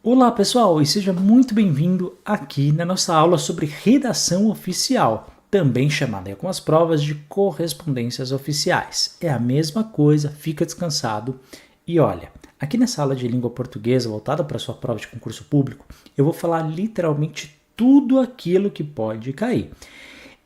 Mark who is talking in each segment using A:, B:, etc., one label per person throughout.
A: Olá pessoal, e seja muito bem-vindo aqui na nossa aula sobre redação oficial, também chamada em algumas provas de correspondências oficiais. É a mesma coisa, fica descansado. E olha, aqui nessa aula de língua portuguesa voltada para a sua prova de concurso público, eu vou falar literalmente tudo aquilo que pode cair.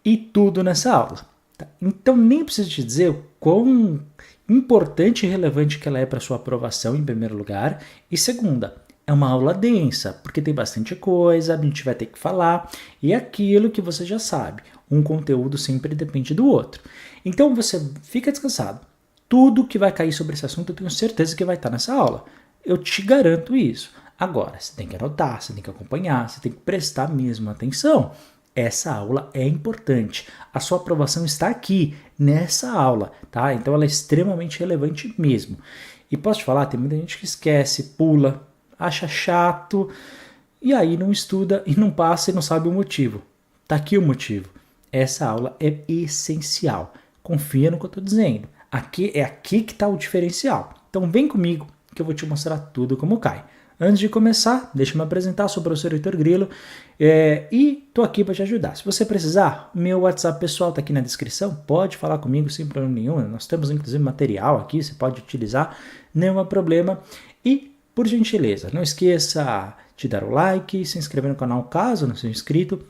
A: E tudo nessa aula. Tá? Então nem preciso te dizer o quão importante e relevante que ela é para a sua aprovação, em primeiro lugar, e segunda, é uma aula densa, porque tem bastante coisa, a gente vai ter que falar, e é aquilo que você já sabe, um conteúdo sempre depende do outro. Então você fica descansado. Tudo que vai cair sobre esse assunto eu tenho certeza que vai estar nessa aula. Eu te garanto isso. Agora, você tem que anotar, você tem que acompanhar, você tem que prestar mesmo atenção. Essa aula é importante. A sua aprovação está aqui, nessa aula, tá? Então ela é extremamente relevante mesmo. E posso te falar, tem muita gente que esquece, pula, acha chato, e aí não estuda e não passa e não sabe o motivo. Tá aqui o motivo. Essa aula é essencial. Confia no que eu estou dizendo. É aqui que está o diferencial. Então vem comigo que eu vou te mostrar tudo como cai. Antes de começar, deixa eu me apresentar, sou o professor Heitor Grilo e tô aqui para te ajudar. Se você precisar, meu WhatsApp pessoal tá aqui na descrição, pode falar comigo sem problema nenhum. Nós temos inclusive material aqui, você pode utilizar, nenhum problema. E, por gentileza, não esqueça de dar o like, se inscrever no canal caso não seja inscrito,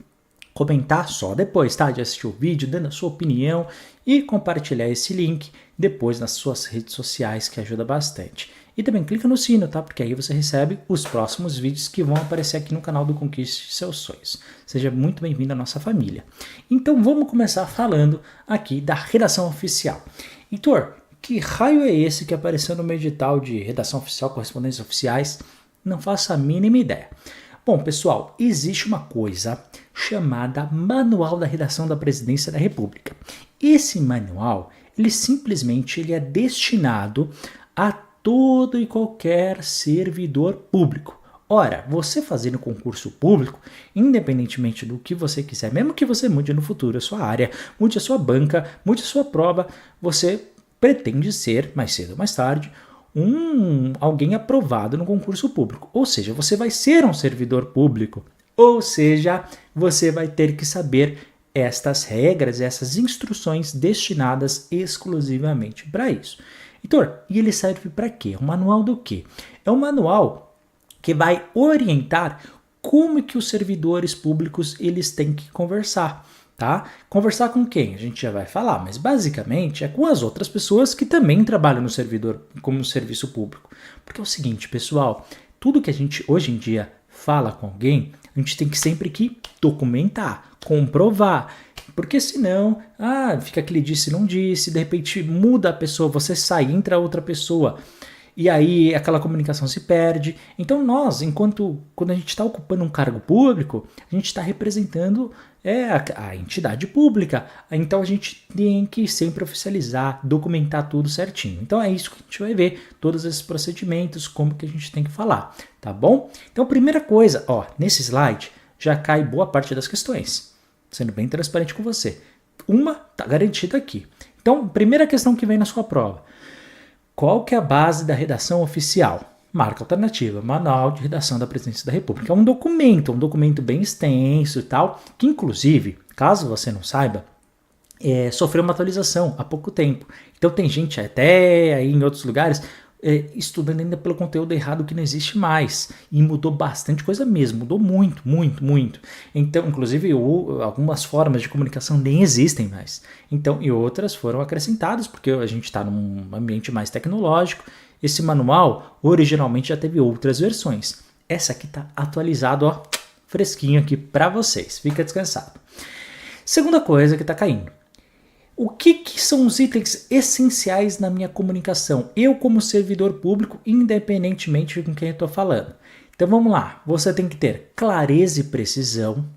A: comentar só depois, tá? De assistir o vídeo, dando a sua opinião e compartilhar esse link depois nas suas redes sociais, que ajuda bastante. E também clica no sino, tá? Porque aí você recebe os próximos vídeos que vão aparecer aqui no canal do Conquiste Seus Sonhos. Seja muito bem-vindo à nossa família. Então vamos começar falando aqui da redação oficial. Heitor, que raio é esse que apareceu no meu edital de redação oficial, correspondências oficiais? Não faço a mínima ideia. Bom, pessoal, existe uma coisa chamada Manual da Redação da Presidência da República. Esse manual, ele é destinado a todo e qualquer servidor público. Ora, você fazendo concurso público, independentemente do que você quiser, mesmo que você mude no futuro a sua área, mude a sua banca, mude a sua prova, você pretende ser, mais cedo ou mais tarde, alguém aprovado no concurso público. Ou seja, você vai ser um servidor público. Ou seja, você vai ter que saber estas regras, essas instruções destinadas exclusivamente para isso. Heitor, e ele serve para quê? Um manual do quê? É um manual que vai orientar como que os servidores públicos eles têm que conversar, tá? Conversar com quem? A gente já vai falar, mas basicamente é com as outras pessoas que também trabalham no servidor, como no serviço público. Porque é o seguinte, pessoal, tudo que a gente hoje em dia fala com alguém, a gente tem que sempre que documentar, comprovar. Porque senão, fica aquele disse não disse, de repente muda a pessoa, você sai, entra outra pessoa, e aí aquela comunicação se perde. Então nós, quando a gente está ocupando um cargo público, a gente está representando a entidade pública, então a gente tem que sempre oficializar, documentar tudo certinho. Então é isso que a gente vai ver, todos esses procedimentos, como que a gente tem que falar, tá bom? Então primeira coisa, nesse slide já cai boa parte das questões, sendo bem transparente com você. Uma está garantida aqui. Então, primeira questão que vem na sua prova. Qual que é a base da redação oficial? Marca alternativa, Manual de Redação da Presidência da República. É um documento bem extenso e tal, que inclusive, caso você não saiba, sofreu uma atualização há pouco tempo. Então tem gente até aí em outros lugares estudando ainda pelo conteúdo errado que não existe mais. E mudou bastante coisa mesmo, mudou muito, muito, muito. Então, inclusive, algumas formas de comunicação nem existem mais. Então, e outras foram acrescentadas, porque a gente está num ambiente mais tecnológico. Esse manual, originalmente, já teve outras versões. Essa aqui está atualizado, fresquinho aqui para vocês. Fica descansado. Segunda coisa que está caindo. O que são os itens essenciais na minha comunicação? Eu, como servidor público, independentemente de com quem eu estou falando. Então vamos lá, você tem que ter clareza e precisão.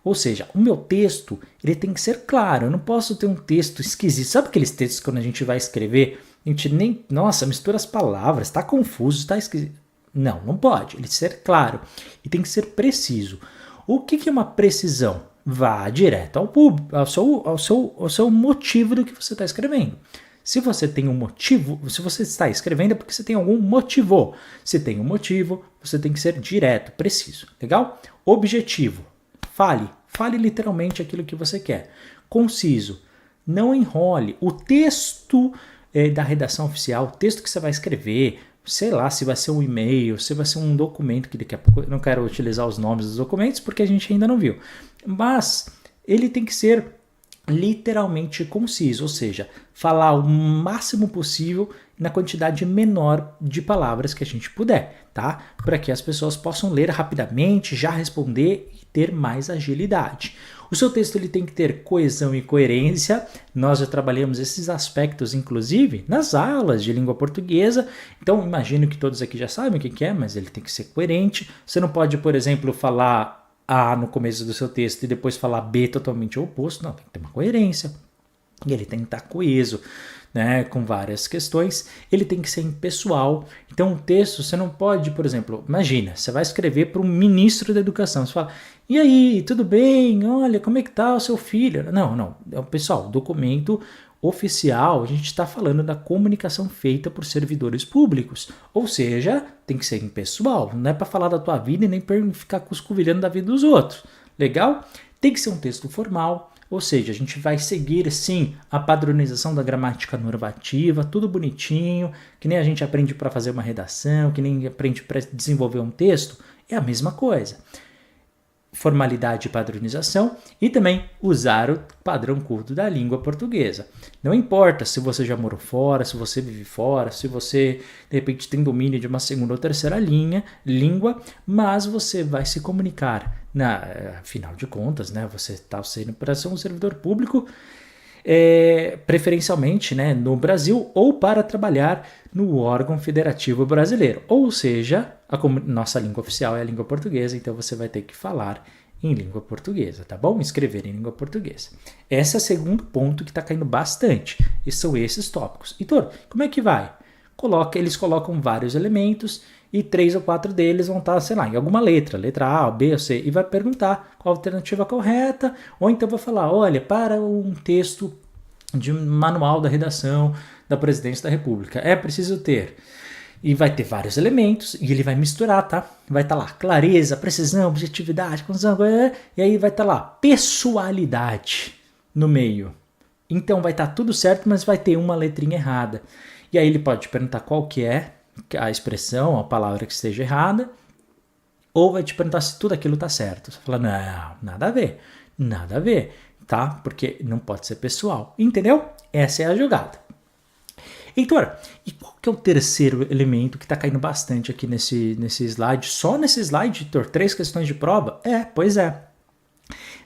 A: Ou seja, o meu texto ele tem que ser claro, eu não posso ter um texto esquisito. Sabe aqueles textos quando a gente vai escrever, a gente nem, mistura as palavras, está confuso, está esquisito. Não pode, ele tem que ser claro e tem que ser preciso. O que é uma precisão? Vá direto ao público, ao seu motivo do que você está escrevendo. Se você tem um motivo, se você está escrevendo é porque você tem algum motivo. Se tem um motivo, você tem que ser direto, preciso. Legal? Objetivo. Fale literalmente aquilo que você quer. Conciso. Não enrole. O texto da redação oficial, o texto que você vai escrever, sei lá, se vai ser um e-mail, se vai ser um documento, que daqui a pouco eu não quero utilizar os nomes dos documentos porque a gente ainda não viu. Mas ele tem que ser literalmente conciso, ou seja, falar o máximo possível na quantidade menor de palavras que a gente puder, tá? Para que as pessoas possam ler rapidamente, já responder e ter mais agilidade. O seu texto ele tem que ter coesão e coerência. Nós já trabalhamos esses aspectos, inclusive, nas aulas de língua portuguesa. Então, imagino que todos aqui já sabem o que é, mas ele tem que ser coerente. Você não pode, por exemplo, falar A no começo do seu texto e depois falar B totalmente oposto. Não, tem que ter uma coerência. E ele tem que estar coeso, né, com várias questões. Ele tem que ser impessoal. Então, o texto, você não pode, por exemplo, imagina, você vai escrever para um ministro da educação. Você fala, e aí, tudo bem? Olha, como é que tá o seu filho? Não. Pessoal, documento oficial, a gente está falando da comunicação feita por servidores públicos. Ou seja, tem que ser impessoal. Não é para falar da tua vida e nem para ficar cuscovilhando da vida dos outros. Legal? Tem que ser um texto formal. Ou seja, a gente vai seguir, sim, a padronização da gramática normativa, tudo bonitinho, que nem a gente aprende para fazer uma redação, que nem aprende para desenvolver um texto, é a mesma coisa. Formalidade e padronização e também usar o padrão culto da língua portuguesa. Não importa se você já morou fora, se você vive fora, se você de repente tem domínio de uma segunda ou terceira língua, mas você vai se comunicar. Afinal de contas, né, você está sendo para ser um servidor público, preferencialmente, né, no Brasil ou para trabalhar no órgão federativo brasileiro. Ou seja, nossa língua oficial é a língua portuguesa, então você vai ter que falar em língua portuguesa, tá bom? Escrever em língua portuguesa. Esse é o segundo ponto que está caindo bastante. E são esses tópicos. Heitor, como é que vai? Eles colocam vários elementos e 3 ou 4 deles vão estar, sei lá, em alguma letra A, B ou C, e vai perguntar qual a alternativa correta, ou então vai falar, olha, para um texto de um manual da redação da Presidência da República, é preciso ter, e vai ter vários elementos, e ele vai misturar, tá? Vai estar lá, clareza, precisão, objetividade, conclusão, e aí vai estar lá, pessoalidade no meio. Então vai estar tudo certo, mas vai ter uma letrinha errada. E aí ele pode te perguntar qual que é a expressão, a palavra que esteja errada, ou vai te perguntar se tudo aquilo está certo. Você fala, não, nada a ver, tá? Porque não pode ser pessoal, entendeu? Essa é a jogada. Heitor, e qual que é o terceiro elemento que está caindo bastante aqui nesse slide? Só nesse slide, Heitor, 3 questões de prova? Pois é.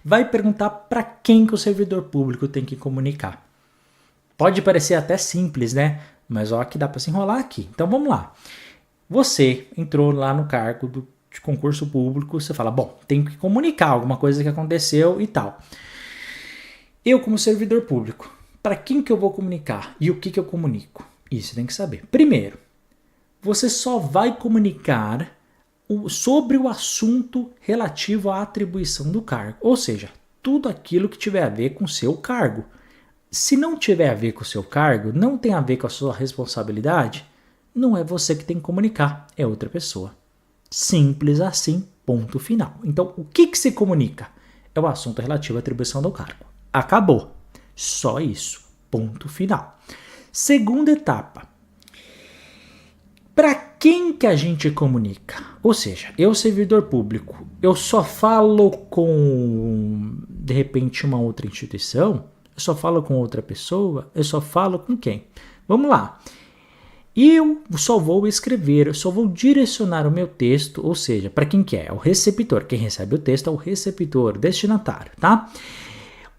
A: Vai perguntar para quem que o servidor público tem que comunicar. Pode parecer até simples, né? Mas ó, que dá para se enrolar aqui. Então vamos lá. Você entrou lá no cargo de concurso público, você fala, bom, tem que comunicar alguma coisa que aconteceu e tal. Eu, como servidor público, para quem que eu vou comunicar e o que eu comunico? Isso tem que saber. Primeiro, você só vai comunicar sobre o assunto relativo à atribuição do cargo. Ou seja, tudo aquilo que tiver a ver com o seu cargo. Se não tiver a ver com o seu cargo, não tem a ver com a sua responsabilidade, não é você que tem que comunicar, é outra pessoa. Simples assim, ponto final. Então, o que se comunica? É o assunto relativo à atribuição do cargo. Acabou. Só isso. Ponto final. Segunda etapa. Para quem que a gente comunica? Ou seja, eu, servidor público, eu só falo com, de repente, uma outra instituição? Eu só falo com outra pessoa? Eu só falo com quem? Vamos lá. Eu só vou escrever, eu só vou direcionar o meu texto, ou seja, para quem que é? É o receptor. Quem recebe o texto é o receptor, destinatário, tá?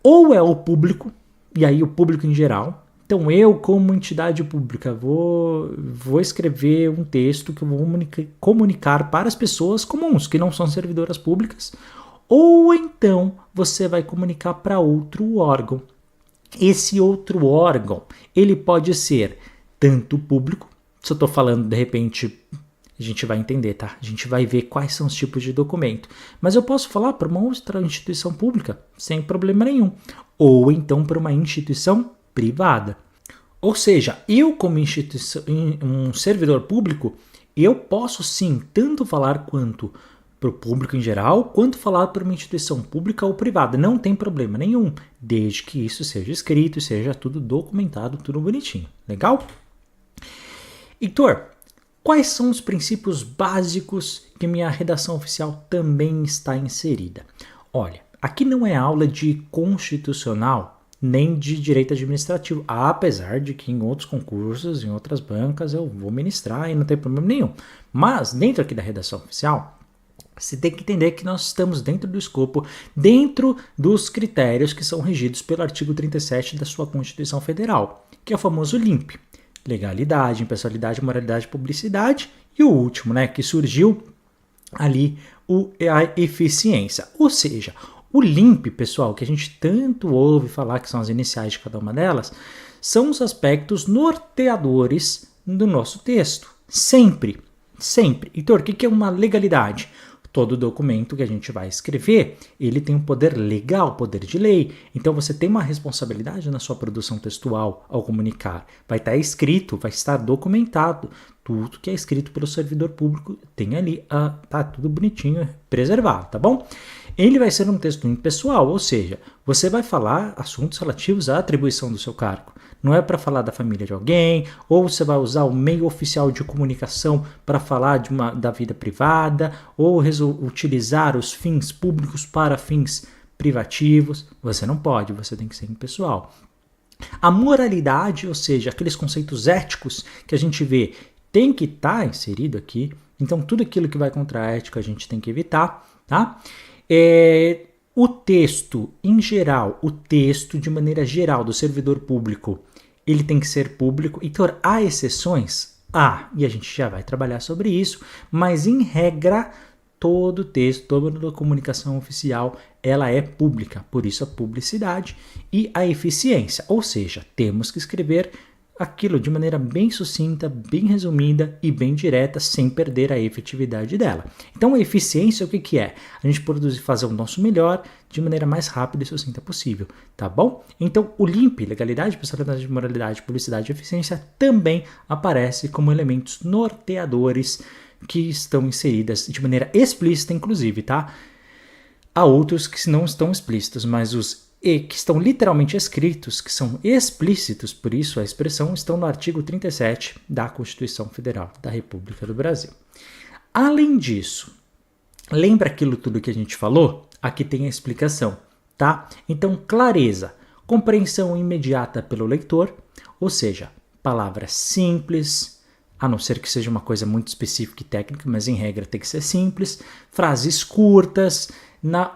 A: Ou é o público, e aí o público em geral. Então eu, como entidade pública, vou escrever um texto que eu vou comunicar para as pessoas comuns, que não são servidoras públicas. Ou então você vai comunicar para outro órgão. Esse outro órgão, ele pode ser tanto público, se eu estou falando de repente, a gente vai entender, tá? A gente vai ver quais são os tipos de documento. Mas eu posso falar para uma outra instituição pública, sem problema nenhum. Ou então para uma instituição privada. Ou seja, eu como instituição, um servidor público, eu posso sim tanto falar quanto para o público em geral, quanto falar para uma instituição pública ou privada. Não tem problema nenhum, desde que isso seja escrito e seja tudo documentado, tudo bonitinho. Legal? Heitor, quais são os princípios básicos que minha redação oficial também está inserida? Olha, aqui não é aula de constitucional nem de direito administrativo, apesar de que em outros concursos, em outras bancas, eu vou ministrar e não tem problema nenhum. Mas, dentro aqui da redação oficial, você tem que entender que nós estamos dentro do escopo, dentro dos critérios que são regidos pelo artigo 37 da sua Constituição Federal, que é o famoso LIMP. Legalidade, impessoalidade, moralidade e publicidade. E o último, né, que surgiu ali, a eficiência. Ou seja, o LIMP, pessoal, que a gente tanto ouve falar que são as iniciais de cada uma delas, são os aspectos norteadores do nosso texto. Sempre, sempre. Então, o que é uma legalidade? Todo documento que a gente vai escrever, ele tem um poder legal, poder de lei. Então você tem uma responsabilidade na sua produção textual ao comunicar. Vai estar escrito, vai estar documentado. Tudo que é escrito pelo servidor público tem ali, tá tudo bonitinho, preservado, tá bom? Ele vai ser um texto impessoal, ou seja, você vai falar assuntos relativos à atribuição do seu cargo. Não é para falar da família de alguém, ou você vai usar o meio oficial de comunicação para falar da vida privada, ou utilizar os fins públicos para fins privativos. Você não pode, você tem que ser impessoal. A moralidade, ou seja, aqueles conceitos éticos que a gente vê, tem que estar inserido aqui. Então, tudo aquilo que vai contra a ética a gente tem que evitar, tá? O texto, em geral, o texto de maneira geral do servidor público, ele tem que ser público. Então, há exceções? E a gente já vai trabalhar sobre isso, mas em regra, todo texto, toda comunicação oficial, ela é pública, por isso a publicidade e a eficiência, ou seja, temos que escrever aquilo de maneira bem sucinta, bem resumida e bem direta, sem perder a efetividade dela. Então, a eficiência, o que é? A gente produzir, fazer o nosso melhor de maneira mais rápida e sucinta possível, tá bom? Então, o LIMP, legalidade, pessoalidade, moralidade, publicidade e eficiência, também aparece como elementos norteadores que estão inseridas de maneira explícita, inclusive, tá? Há outros que não estão explícitos, mas os que estão literalmente escritos, que são explícitos, por isso a expressão, estão no artigo 37 da Constituição Federal da República do Brasil. Além disso, lembra aquilo tudo que a gente falou? Aqui tem a explicação, tá? Então, clareza, compreensão imediata pelo leitor, ou seja, palavras simples, a não ser que seja uma coisa muito específica e técnica, mas em regra tem que ser simples, frases curtas,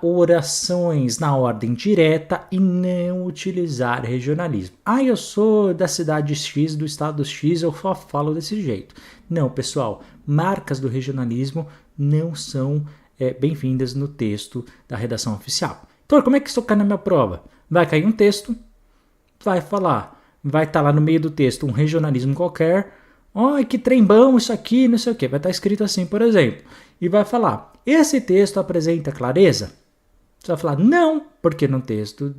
A: orações na ordem direta e não utilizar regionalismo. Eu sou da cidade X, do estado X, eu só falo desse jeito. Não, pessoal, marcas do regionalismo não são bem-vindas no texto da redação oficial. Então, como é que isso cai na minha prova? Vai cair um texto, vai falar, vai estar lá no meio do texto um regionalismo qualquer, que trembão isso aqui, não sei o que, vai estar escrito assim, por exemplo, e vai falar, esse texto apresenta clareza? Você vai falar, não, porque no texto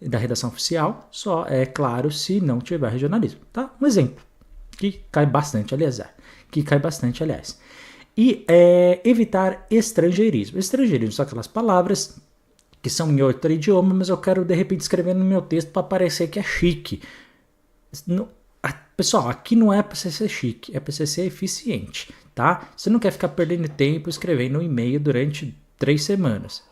A: da redação oficial só é claro se não tiver regionalismo, tá? Um exemplo, que cai bastante, aliás. E evitar estrangeirismo. Estrangeirismo são aquelas palavras que são em outro idioma, mas eu quero de repente escrever no meu texto para parecer que é chique. Pessoal, aqui não é para você ser chique, é para você ser eficiente, tá? Você não quer ficar perdendo tempo escrevendo um e-mail durante 3 semanas.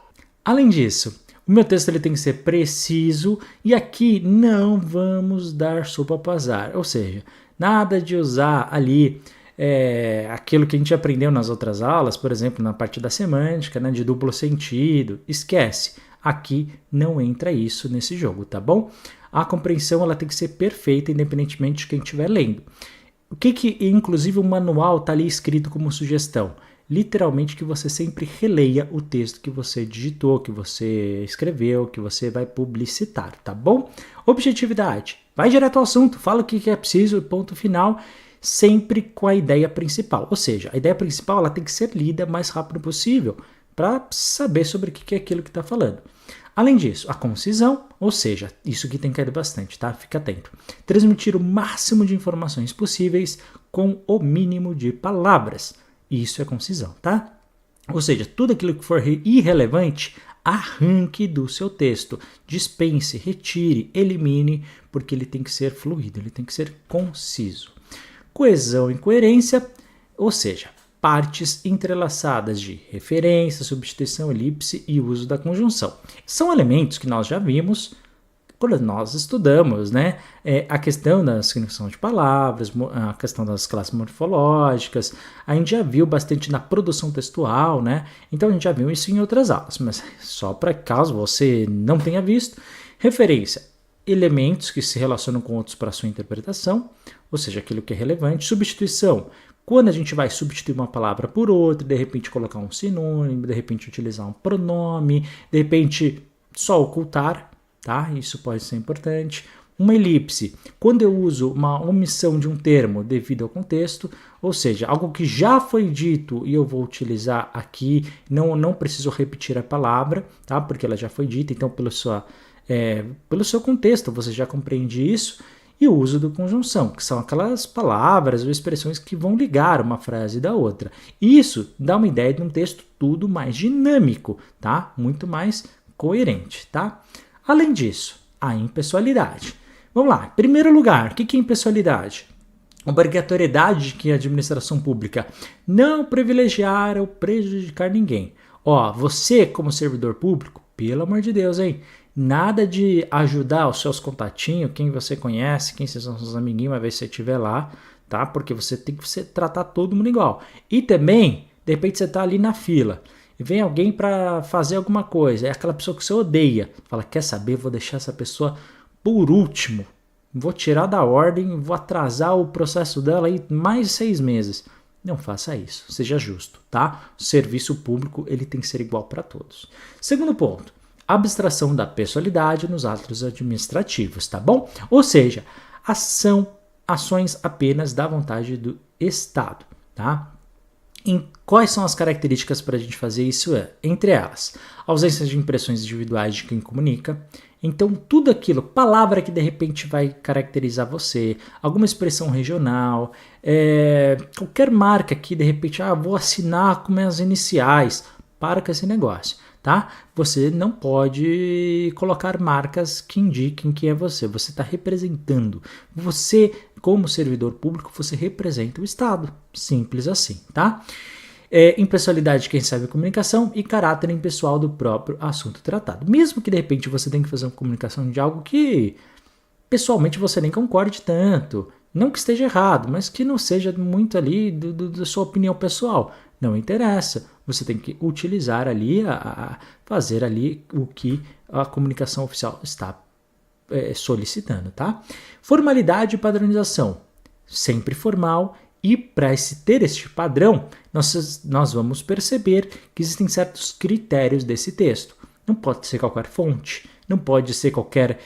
A: Além disso, o meu texto ele tem que ser preciso e aqui não vamos dar sopa para azar. Ou seja, nada de usar ali aquilo que a gente aprendeu nas outras aulas, por exemplo, na parte da semântica, né, de duplo sentido. Esquece, aqui não entra isso nesse jogo, tá bom? A compreensão ela tem que ser perfeita, independentemente de quem estiver lendo. O que inclusive o manual está ali escrito como sugestão? Literalmente que você sempre releia o texto que você digitou, que você escreveu, que você vai publicitar, tá bom? Objetividade. Vai direto ao assunto, fala o que é preciso, ponto final, sempre com a ideia principal. Ou seja, a ideia principal ela tem que ser lida o mais rápido possível. para saber sobre o que é aquilo que está falando. Além disso, a concisão, ou seja, isso que tem caído bastante, tá? Fica atento. Transmitir o máximo de informações possíveis com o mínimo de palavras. Isso é concisão, tá? Ou seja, tudo aquilo que for irrelevante, arranque do seu texto. Dispense, retire, elimine, porque ele tem que ser fluido, ele tem que ser conciso. Coesão e coerência, ou seja, partes entrelaçadas de referência, substituição, elipse e uso da conjunção. São elementos que nós já vimos quando nós estudamos, né? A questão da significação de palavras, a questão das classes morfológicas, a gente já viu bastante na produção textual, né? Então a gente já viu isso em outras aulas, mas só para caso você não tenha visto, referência, elementos que se relacionam com outros para sua interpretação, ou seja, aquilo que é relevante, substituição, quando a gente vai substituir uma palavra por outra, de repente colocar um sinônimo, de repente utilizar um pronome, de repente só ocultar, tá? Isso pode ser importante. Uma elipse, quando eu uso uma omissão de um termo devido ao contexto, ou seja, algo que já foi dito e eu vou utilizar aqui, não preciso repetir a palavra, tá? Porque ela já foi dita, então pelo seu contexto você já compreende isso. E o uso da conjunção, que são aquelas palavras ou expressões que vão ligar uma frase da outra. Isso dá uma ideia de um texto tudo mais dinâmico, tá? Muito mais coerente, tá? Além disso, a impessoalidade. Vamos lá, em primeiro lugar, o que é impessoalidade? Obrigatoriedade de que a administração pública não privilegiar ou prejudicar ninguém. Ó, você como servidor público, pelo amor de Deus, hein? Nada de ajudar os seus contatinhos, quem você conhece, quem são seus amiguinhos, uma vez que você estiver lá, tá? Porque você tem que tratar todo mundo igual. E também, de repente você tá ali na fila, e vem alguém para fazer alguma coisa, é aquela pessoa que você odeia. Fala, quer saber, vou deixar essa pessoa por último. Vou tirar da ordem, vou atrasar o processo dela aí mais 6 meses. Não faça isso, seja justo, tá? O serviço público, ele tem que ser igual para todos. Segundo ponto. Abstração da pessoalidade nos atos administrativos, tá bom? Ou seja, ações apenas da vontade do Estado, tá? Quais são as características para a gente fazer isso? Entre elas, ausência de impressões individuais de quem comunica. Então, tudo aquilo, palavra que de repente vai caracterizar você, alguma expressão regional, qualquer marca que de repente, vou assinar com minhas iniciais, para com esse negócio. Tá? Você não pode colocar marcas que indiquem que é você. Você está representando. Você, como servidor público, você representa o Estado. Simples assim, tá? Impessoalidade de quem sabe comunicação e caráter impessoal do próprio assunto tratado. Mesmo que de repente você tenha que fazer uma comunicação de algo que pessoalmente você nem concorde tanto. Não que esteja errado, mas que não seja muito ali da sua opinião pessoal. Não interessa. Você tem que utilizar ali, fazer ali o que a comunicação oficial está solicitando, tá? Formalidade e padronização. Sempre formal. E para ter este padrão, nós vamos perceber que existem certos critérios desse texto. Não pode ser qualquer fonte, não pode ser qualquer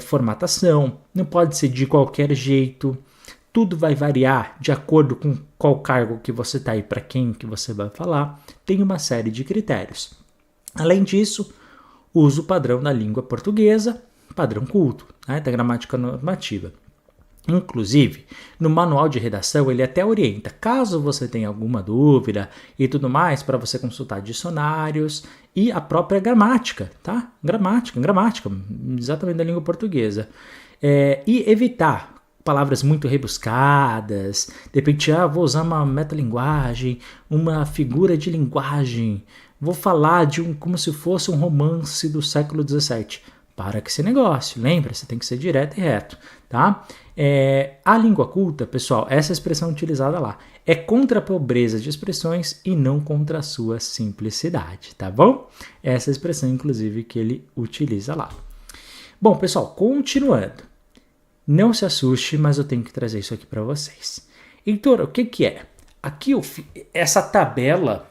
A: formatação, não pode ser de qualquer jeito. Tudo vai variar de acordo com qual cargo que você está e para quem que você vai falar. Tem uma série de critérios. Além disso, uso padrão da língua portuguesa, padrão culto, né, da gramática normativa. Inclusive, no manual de redação ele até orienta, caso você tenha alguma dúvida e tudo mais, para você consultar dicionários e a própria gramática, tá? Gramática, exatamente da língua portuguesa. E evitar palavras muito rebuscadas, de repente, vou usar uma metalinguagem, uma figura de linguagem, vou falar como se fosse um romance do século XVII. Para com esse negócio, lembra? Você tem que ser direto e reto, tá? A língua culta, pessoal, essa expressão utilizada lá, é contra a pobreza de expressões e não contra a sua simplicidade, tá bom? Essa expressão, inclusive, que ele utiliza lá. Bom, pessoal, continuando. Não se assuste, mas eu tenho que trazer isso aqui para vocês. Heitor, o que é? Aqui, essa tabela,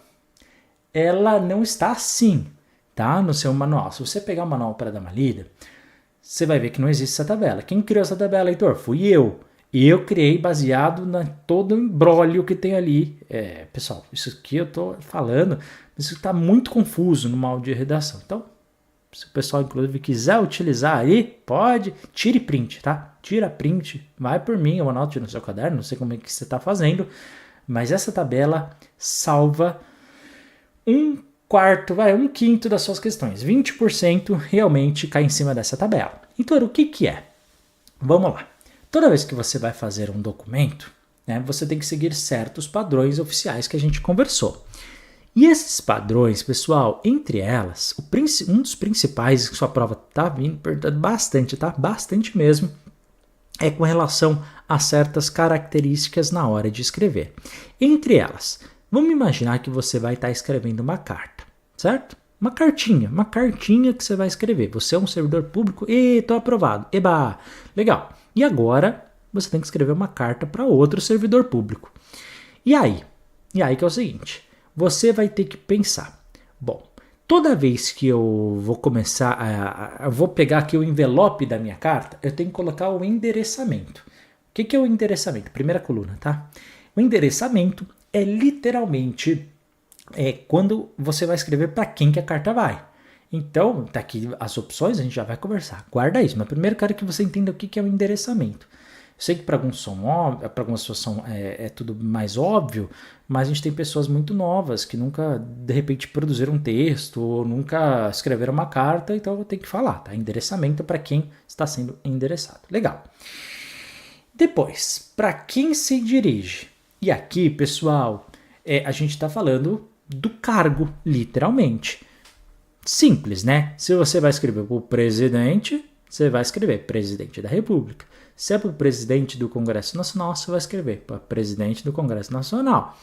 A: ela não está assim, tá? No seu manual. Se você pegar o manual para dar uma lida, você vai ver que não existe essa tabela. Quem criou essa tabela, Heitor? Fui eu. E eu criei baseado todo o imbróglio que tem ali. Pessoal, isso aqui eu tô falando Isso está muito confuso no molde de redação. Então, se o pessoal, inclusive, quiser utilizar aí, pode, tire print, tá? Tira print, vai por mim, eu anoto no seu caderno, não sei como é que você está fazendo, mas essa tabela salva um quinto das suas questões. 20% realmente cai em cima dessa tabela. Então, o que é? Vamos lá. Toda vez que você vai fazer um documento, né, você tem que seguir certos padrões oficiais que a gente conversou. E esses padrões, pessoal, entre elas, um dos principais que sua prova está vindo perguntando bastante, tá? Bastante mesmo, é com relação a certas características na hora de escrever. Entre elas, vamos imaginar que você vai estar escrevendo uma carta, certo? Uma cartinha que você vai escrever. Você é um servidor público, estou aprovado, eba, legal. E agora você tem que escrever uma carta para outro servidor público. E aí que é o seguinte, você vai ter que pensar, bom, toda vez que eu vou começar, eu vou pegar aqui o envelope da minha carta, eu tenho que colocar o endereçamento. O que é o endereçamento? Primeira coluna, tá? O endereçamento é literalmente quando você vai escrever para quem que a carta vai. Então, tá aqui as opções, a gente já vai conversar. Guarda isso, mas primeiro quero que você entenda o que é o endereçamento. Eu sei que para algumas pessoas é tudo mais óbvio, mas a gente tem pessoas muito novas que nunca, de repente, produziram um texto ou nunca escreveram uma carta, então eu tenho que falar, tá? Endereçamento para quem está sendo endereçado. Legal. Depois, para quem se dirige? E aqui, pessoal, a gente está falando do cargo, literalmente. Simples, né? Se você vai escrever para o presidente, você vai escrever presidente da República. Se é para o presidente do Congresso Nacional, você vai escrever para presidente do Congresso Nacional.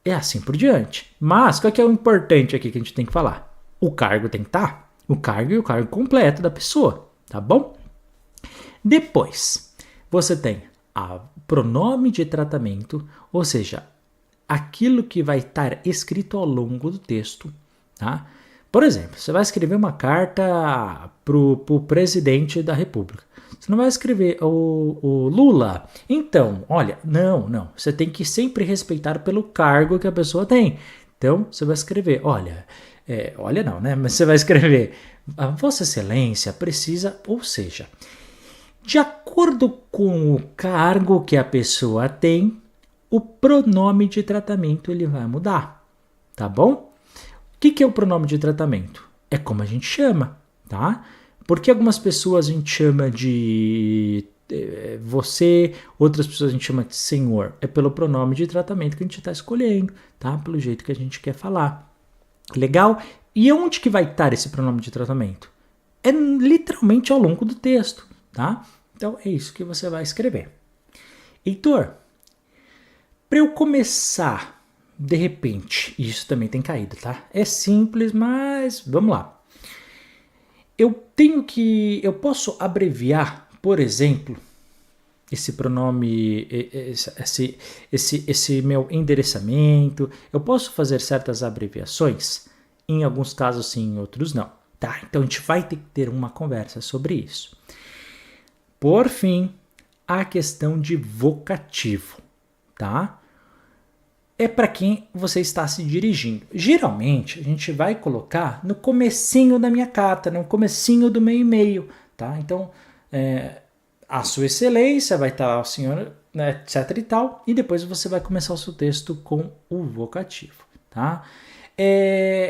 A: É assim por diante. Mas qual que é o importante aqui que a gente tem que falar? O cargo tem que estar. O cargo e o cargo completo da pessoa, tá bom? Depois, você tem a pronome de tratamento, ou seja, aquilo que vai estar escrito ao longo do texto, tá? Por exemplo, você vai escrever uma carta para o presidente da República. Você não vai escrever o Lula. Então, olha, não. Você tem que sempre respeitar pelo cargo que a pessoa tem. Então, você vai escrever, olha não, né? Mas você vai escrever, a Vossa Excelência precisa, ou seja, de acordo com o cargo que a pessoa tem, o pronome de tratamento ele vai mudar, tá bom? O que é o pronome de tratamento? É como a gente chama, tá? Porque algumas pessoas a gente chama de você, outras pessoas a gente chama de senhor. É pelo pronome de tratamento que a gente está escolhendo, tá? Pelo jeito que a gente quer falar. Legal? E onde que vai estar esse pronome de tratamento? É literalmente ao longo do texto, tá? Então é isso que você vai escrever. Heitor, para eu começar, de repente, isso também tem caído, tá? É simples, mas vamos lá. Eu posso abreviar, por exemplo, esse pronome, esse meu endereçamento. Eu posso fazer certas abreviações? Em alguns casos sim, em outros não. Tá, então a gente vai ter que ter uma conversa sobre isso. Por fim, a questão de vocativo, tá? É para quem você está se dirigindo. Geralmente, a gente vai colocar no comecinho da minha carta, no comecinho do meu e-mail, tá? Então, a sua excelência vai estar o senhor, né, etc e tal, e depois você vai começar o seu texto com o vocativo, tá?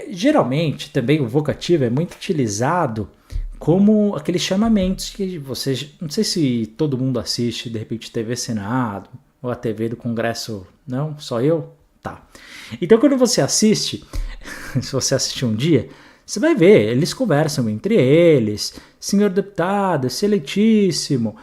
A: Geralmente, também o vocativo é muito utilizado como aqueles chamamentos que você, não sei se todo mundo assiste, de repente, TV Senado, ou a TV do Congresso, não? Só eu? Tá. Então, quando você assiste, se você assistir um dia, você vai ver, eles conversam entre eles, senhor deputado, excelentíssimo.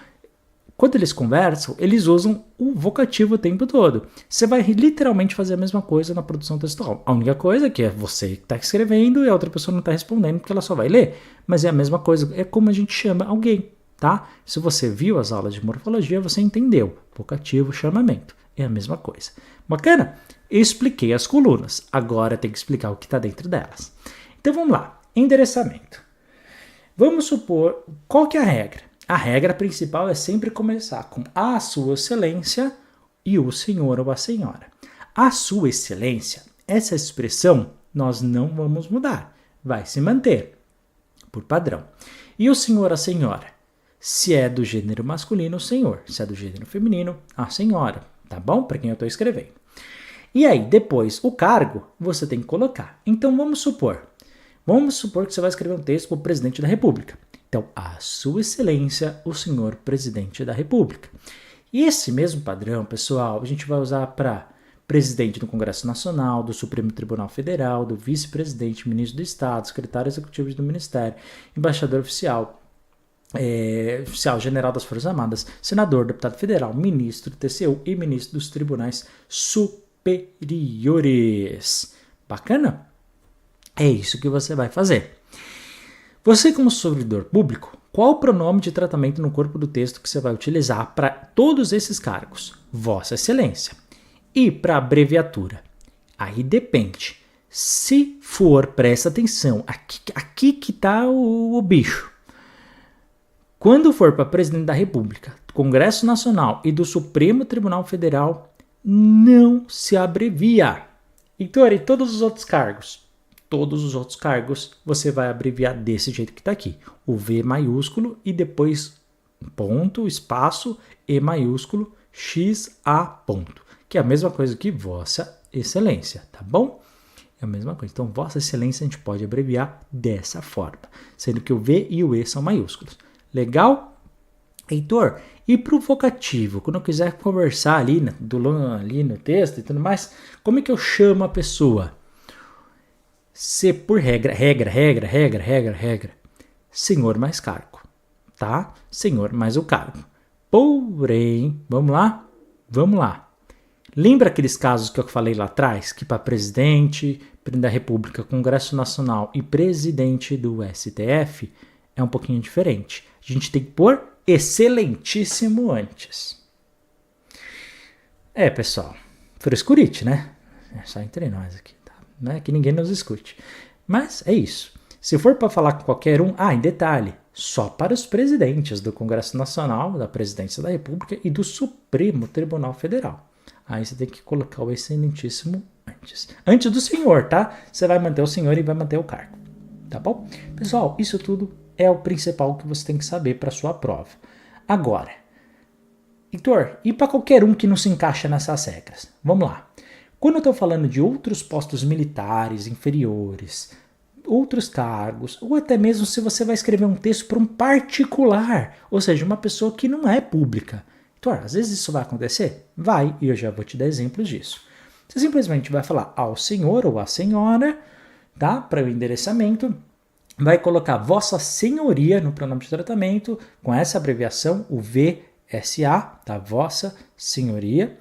A: Quando eles conversam, eles usam o vocativo o tempo todo. Você vai literalmente fazer a mesma coisa na produção textual. A única coisa é que é você que está escrevendo e a outra pessoa não está respondendo porque ela só vai ler. Mas é a mesma coisa, é como a gente chama alguém. Tá? Se você viu as aulas de morfologia, você entendeu. Vocativo, chamamento. É a mesma coisa. Bacana? Eu expliquei as colunas. Agora tem que explicar o que está dentro delas. Então vamos lá. Endereçamento. Vamos supor, qual que é a regra? A regra principal é sempre começar com a sua excelência e o senhor ou a senhora. A sua excelência, essa expressão, nós não vamos mudar, vai se manter por padrão. E o senhor, a senhora? Se é do gênero masculino, o senhor. Se é do gênero feminino, a senhora. Tá bom? Para quem eu estou escrevendo. E aí, depois, o cargo, você tem que colocar. Então, vamos supor que você vai escrever um texto para o presidente da República. Então, a sua excelência, o senhor presidente da República. E esse mesmo padrão, pessoal, a gente vai usar para presidente do Congresso Nacional, do Supremo Tribunal Federal, do vice-presidente, ministro do Estado, secretário executivo do Ministério, embaixador oficial, oficial general das Forças Armadas, senador, deputado federal, ministro do TCU e ministro dos Tribunais Superiores. Bacana? É isso que você vai fazer. Você, como servidor público, qual o pronome de tratamento no corpo do texto que você vai utilizar para todos esses cargos? Vossa Excelência. E para abreviatura? Aí depende. Se for, presta atenção, aqui que está o bicho. Quando for para presidente da República, do Congresso Nacional e do Supremo Tribunal Federal, não se abrevia. Heitor, e todos os outros cargos? Todos os outros cargos você vai abreviar desse jeito que está aqui. O V maiúsculo e depois ponto, espaço, E maiúsculo, X, A, ponto. Que é a mesma coisa que Vossa Excelência, tá bom? É a mesma coisa. Então, Vossa Excelência a gente pode abreviar dessa forma, sendo que o V e o E são maiúsculos. Legal? Heitor, e para o vocativo, quando eu quiser conversar ali no texto e tudo mais, como é que eu chamo a pessoa? Se por regra, senhor mais cargo, tá? Senhor mais o cargo. Porém, vamos lá? Lembra aqueles casos que eu falei lá atrás? Que para presidente da República, Congresso Nacional e presidente do STF é um pouquinho diferente. A gente tem que pôr excelentíssimo antes. Pessoal, frescurite, né? É só entre nós aqui, tá? Não é que ninguém nos escute. Mas é isso. Se for para falar com qualquer um, em detalhe, só para os presidentes do Congresso Nacional, da Presidência da República e do Supremo Tribunal Federal. Aí você tem que colocar o excelentíssimo antes. Antes do senhor, tá? Você vai manter o senhor e vai manter o cargo. Tá bom? Pessoal, isso tudo é o principal que você tem que saber para a sua prova. Agora, Heitor, e para qualquer um que não se encaixa nessas regras? Vamos lá. Quando eu estou falando de outros postos militares inferiores, outros cargos, ou até mesmo se você vai escrever um texto para um particular, ou seja, uma pessoa que não é pública. Heitor, às vezes isso vai acontecer? Vai, e eu já vou te dar exemplos disso. Você simplesmente vai falar ao senhor ou à senhora, tá? Para o endereçamento, vai colocar Vossa Senhoria no pronome de tratamento, com essa abreviação, o VSA, tá? Vossa Senhoria.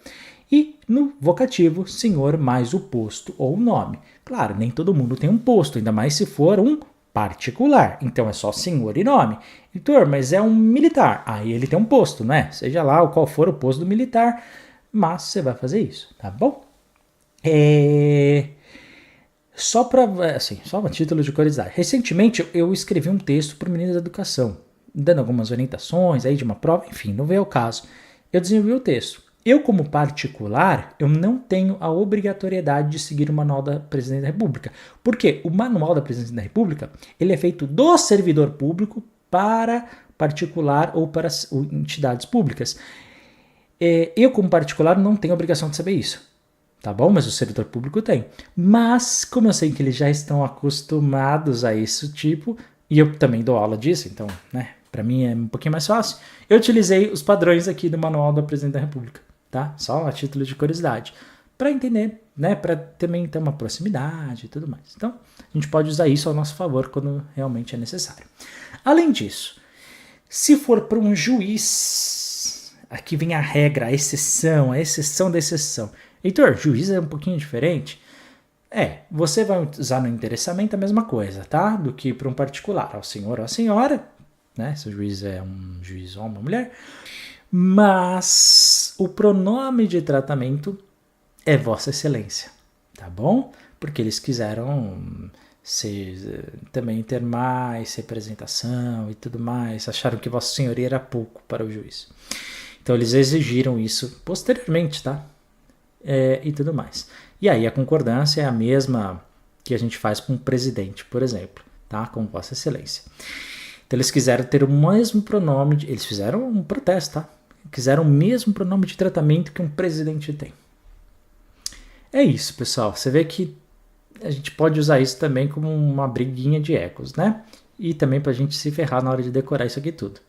A: E no vocativo, senhor mais o posto ou o nome. Claro, nem todo mundo tem um posto, ainda mais se for um particular. Então é só senhor e nome. Heitor, mas é um militar. Aí ele tem um posto, né? Seja lá qual for o posto do militar, mas você vai fazer isso, tá bom? Só a título de curiosidade. Recentemente eu escrevi um texto para o ministro da Educação, dando algumas orientações aí de uma prova, enfim, não veio ao caso. Eu desenvolvi o texto. Eu, como particular, eu não tenho a obrigatoriedade de seguir o Manual da Presidência da República. Porque o Manual da Presidência da República, ele é feito do servidor público para particular ou para entidades públicas. Eu, como particular, não tenho obrigação de saber isso. Tá bom? Mas o servidor público tem. Mas, como eu sei que eles já estão acostumados a esse tipo, e eu também dou aula disso, então, né, para mim é um pouquinho mais fácil, eu utilizei os padrões aqui do Manual da Presidência da República, tá? Só a título de curiosidade, para entender, né, para também ter uma proximidade e tudo mais. Então, a gente pode usar isso ao nosso favor quando realmente é necessário. Além disso, se for para um juiz, aqui vem a regra, a exceção da exceção. Heitor, juiz é um pouquinho diferente? Você vai usar no endereçamento a mesma coisa, tá? Do que para um particular, ao senhor ou à senhora, né? Se o juiz é um juiz ou uma mulher. Mas o pronome de tratamento é Vossa Excelência, tá bom? Porque eles quiseram também ter mais representação e tudo mais. Acharam que Vossa Senhoria era pouco para o juiz. Então eles exigiram isso posteriormente, tá? E tudo mais. E aí a concordância é a mesma que a gente faz com o presidente, por exemplo, tá? Com Vossa Excelência. Então eles quiseram ter o mesmo pronome, eles fizeram um protesto, tá? Quiseram o mesmo pronome de tratamento que um presidente tem. É isso, pessoal. Você vê que a gente pode usar isso também como uma briguinha de ecos, né? E também pra gente se ferrar na hora de decorar isso aqui tudo.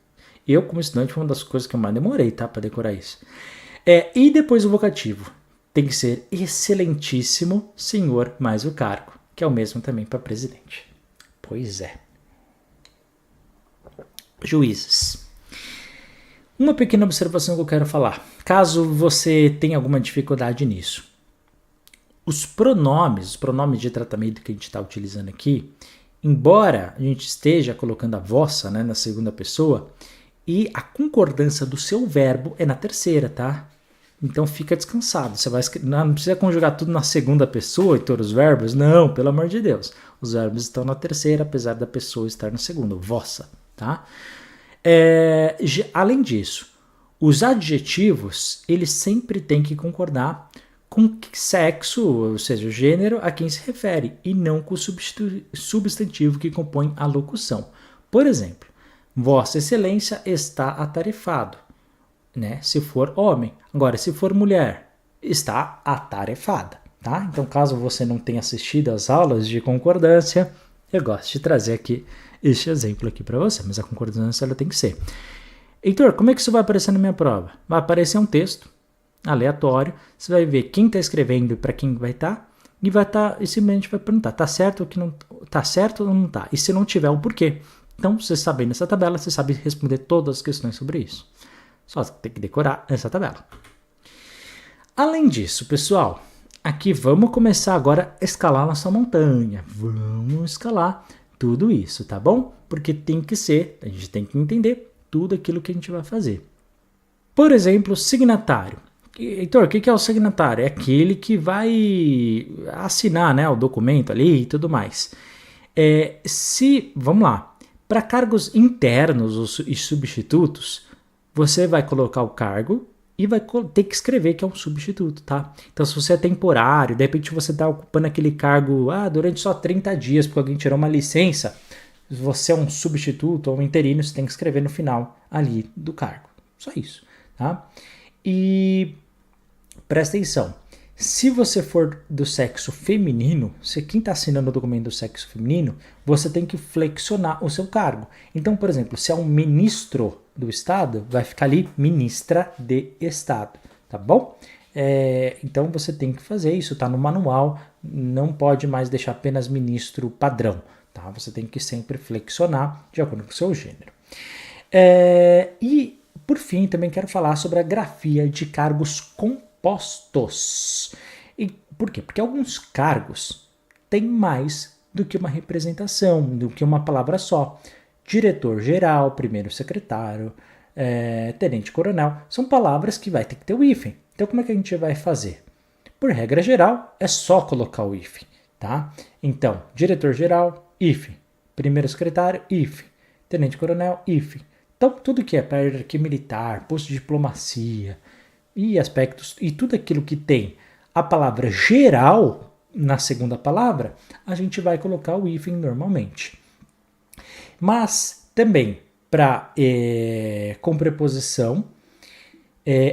A: Eu, como estudante, foi uma das coisas que eu mais demorei, tá? Pra decorar isso. E depois o vocativo. Tem que ser excelentíssimo senhor mais o cargo, que é o mesmo também para presidente. Pois é. Juízes. Uma pequena observação que eu quero falar. Caso você tenha alguma dificuldade nisso. Os pronomes de tratamento que a gente está utilizando aqui, embora a gente esteja colocando a vossa, né, na segunda pessoa, e a concordância do seu verbo é na terceira, tá? Então fica descansado. Você vai não precisa conjugar tudo na segunda pessoa e todos os verbos. Não, pelo amor de Deus. Os verbos estão na terceira, apesar da pessoa estar na segunda, vossa, tá? Além disso, os adjetivos, eles sempre têm que concordar com o sexo, ou seja, o gênero a quem se refere, e não com o substantivo que compõe a locução. Por exemplo, Vossa Excelência está atarefado, né? Se for homem. Agora, se for mulher, está atarefada, tá? Então, caso você não tenha assistido às aulas de concordância, eu gosto de trazer aqui este exemplo aqui para você, mas a concordância ela tem que ser. Heitor, como é que isso vai aparecer na minha prova? Vai aparecer um texto aleatório, você vai ver quem está escrevendo e para quem vai estar, e vai estar, e simplesmente vai perguntar, tá certo ou não tá? E se não tiver, o porquê? Então, você sabendo essa tabela, você sabe responder todas as questões sobre isso. Só tem que decorar essa tabela. Além disso, pessoal, aqui vamos começar agora a escalar nossa montanha. Vamos escalar tudo isso, tá bom? Porque tem que ser, a gente tem que entender tudo aquilo que a gente vai fazer. Por exemplo, signatário. Heitor, o que é o signatário? É aquele que vai assinar, né, o documento ali e tudo mais. Vamos lá, para cargos internos e substitutos, você vai colocar o cargo e vai ter que escrever que é um substituto, tá? Então, se você é temporário, de repente você está ocupando aquele cargo durante só 30 dias, porque alguém tirou uma licença, você é um substituto ou um interino, você tem que escrever no final ali do cargo. Só isso, tá? E presta atenção, se você for do sexo feminino, se quem está assinando o documento do sexo feminino, você tem que flexionar o seu cargo. Então, por exemplo, se é um ministro do Estado, vai ficar ali ministra de Estado, tá bom? Então você tem que fazer isso, tá no manual, não pode mais deixar apenas ministro padrão, tá? Você tem que sempre flexionar de acordo com o seu gênero. E, por fim, também quero falar sobre a grafia de cargos compostos. E por quê? Porque alguns cargos têm mais do que uma representação, do que uma palavra só. Diretor-geral, primeiro-secretário, tenente-coronel, são palavras que vai ter que ter o hífen. Então, como é que a gente vai fazer? Por regra geral, é só colocar o hífen, tá? Então, diretor-geral, hífen. Primeiro-secretário, hífen. Tenente-coronel, hífen. Então, tudo que é para hierarquia militar, posto de diplomacia e aspectos, e tudo aquilo que tem a palavra geral na segunda palavra, a gente vai colocar o hífen normalmente. Mas também, com preposição,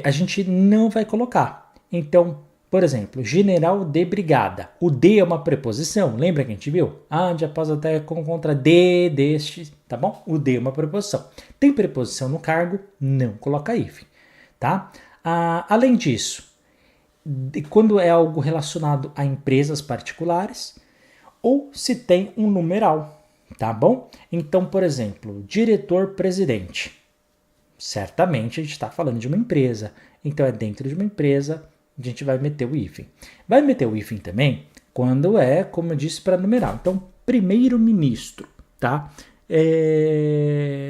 A: a gente não vai colocar. Então, por exemplo, general de brigada. O de é uma preposição, lembra que a gente viu? De após até contra de, deste, tá bom? O de é uma preposição. Tem preposição no cargo, não coloca hífen, tá? Além disso, quando é algo relacionado a empresas particulares, ou se tem um numeral, tá bom? Então, por exemplo, diretor-presidente. Certamente a gente está falando de uma empresa. Então, é dentro de uma empresa, a gente vai meter o hífen. Vai meter o hífen também quando como eu disse, para numeral. Então, primeiro-ministro, tá?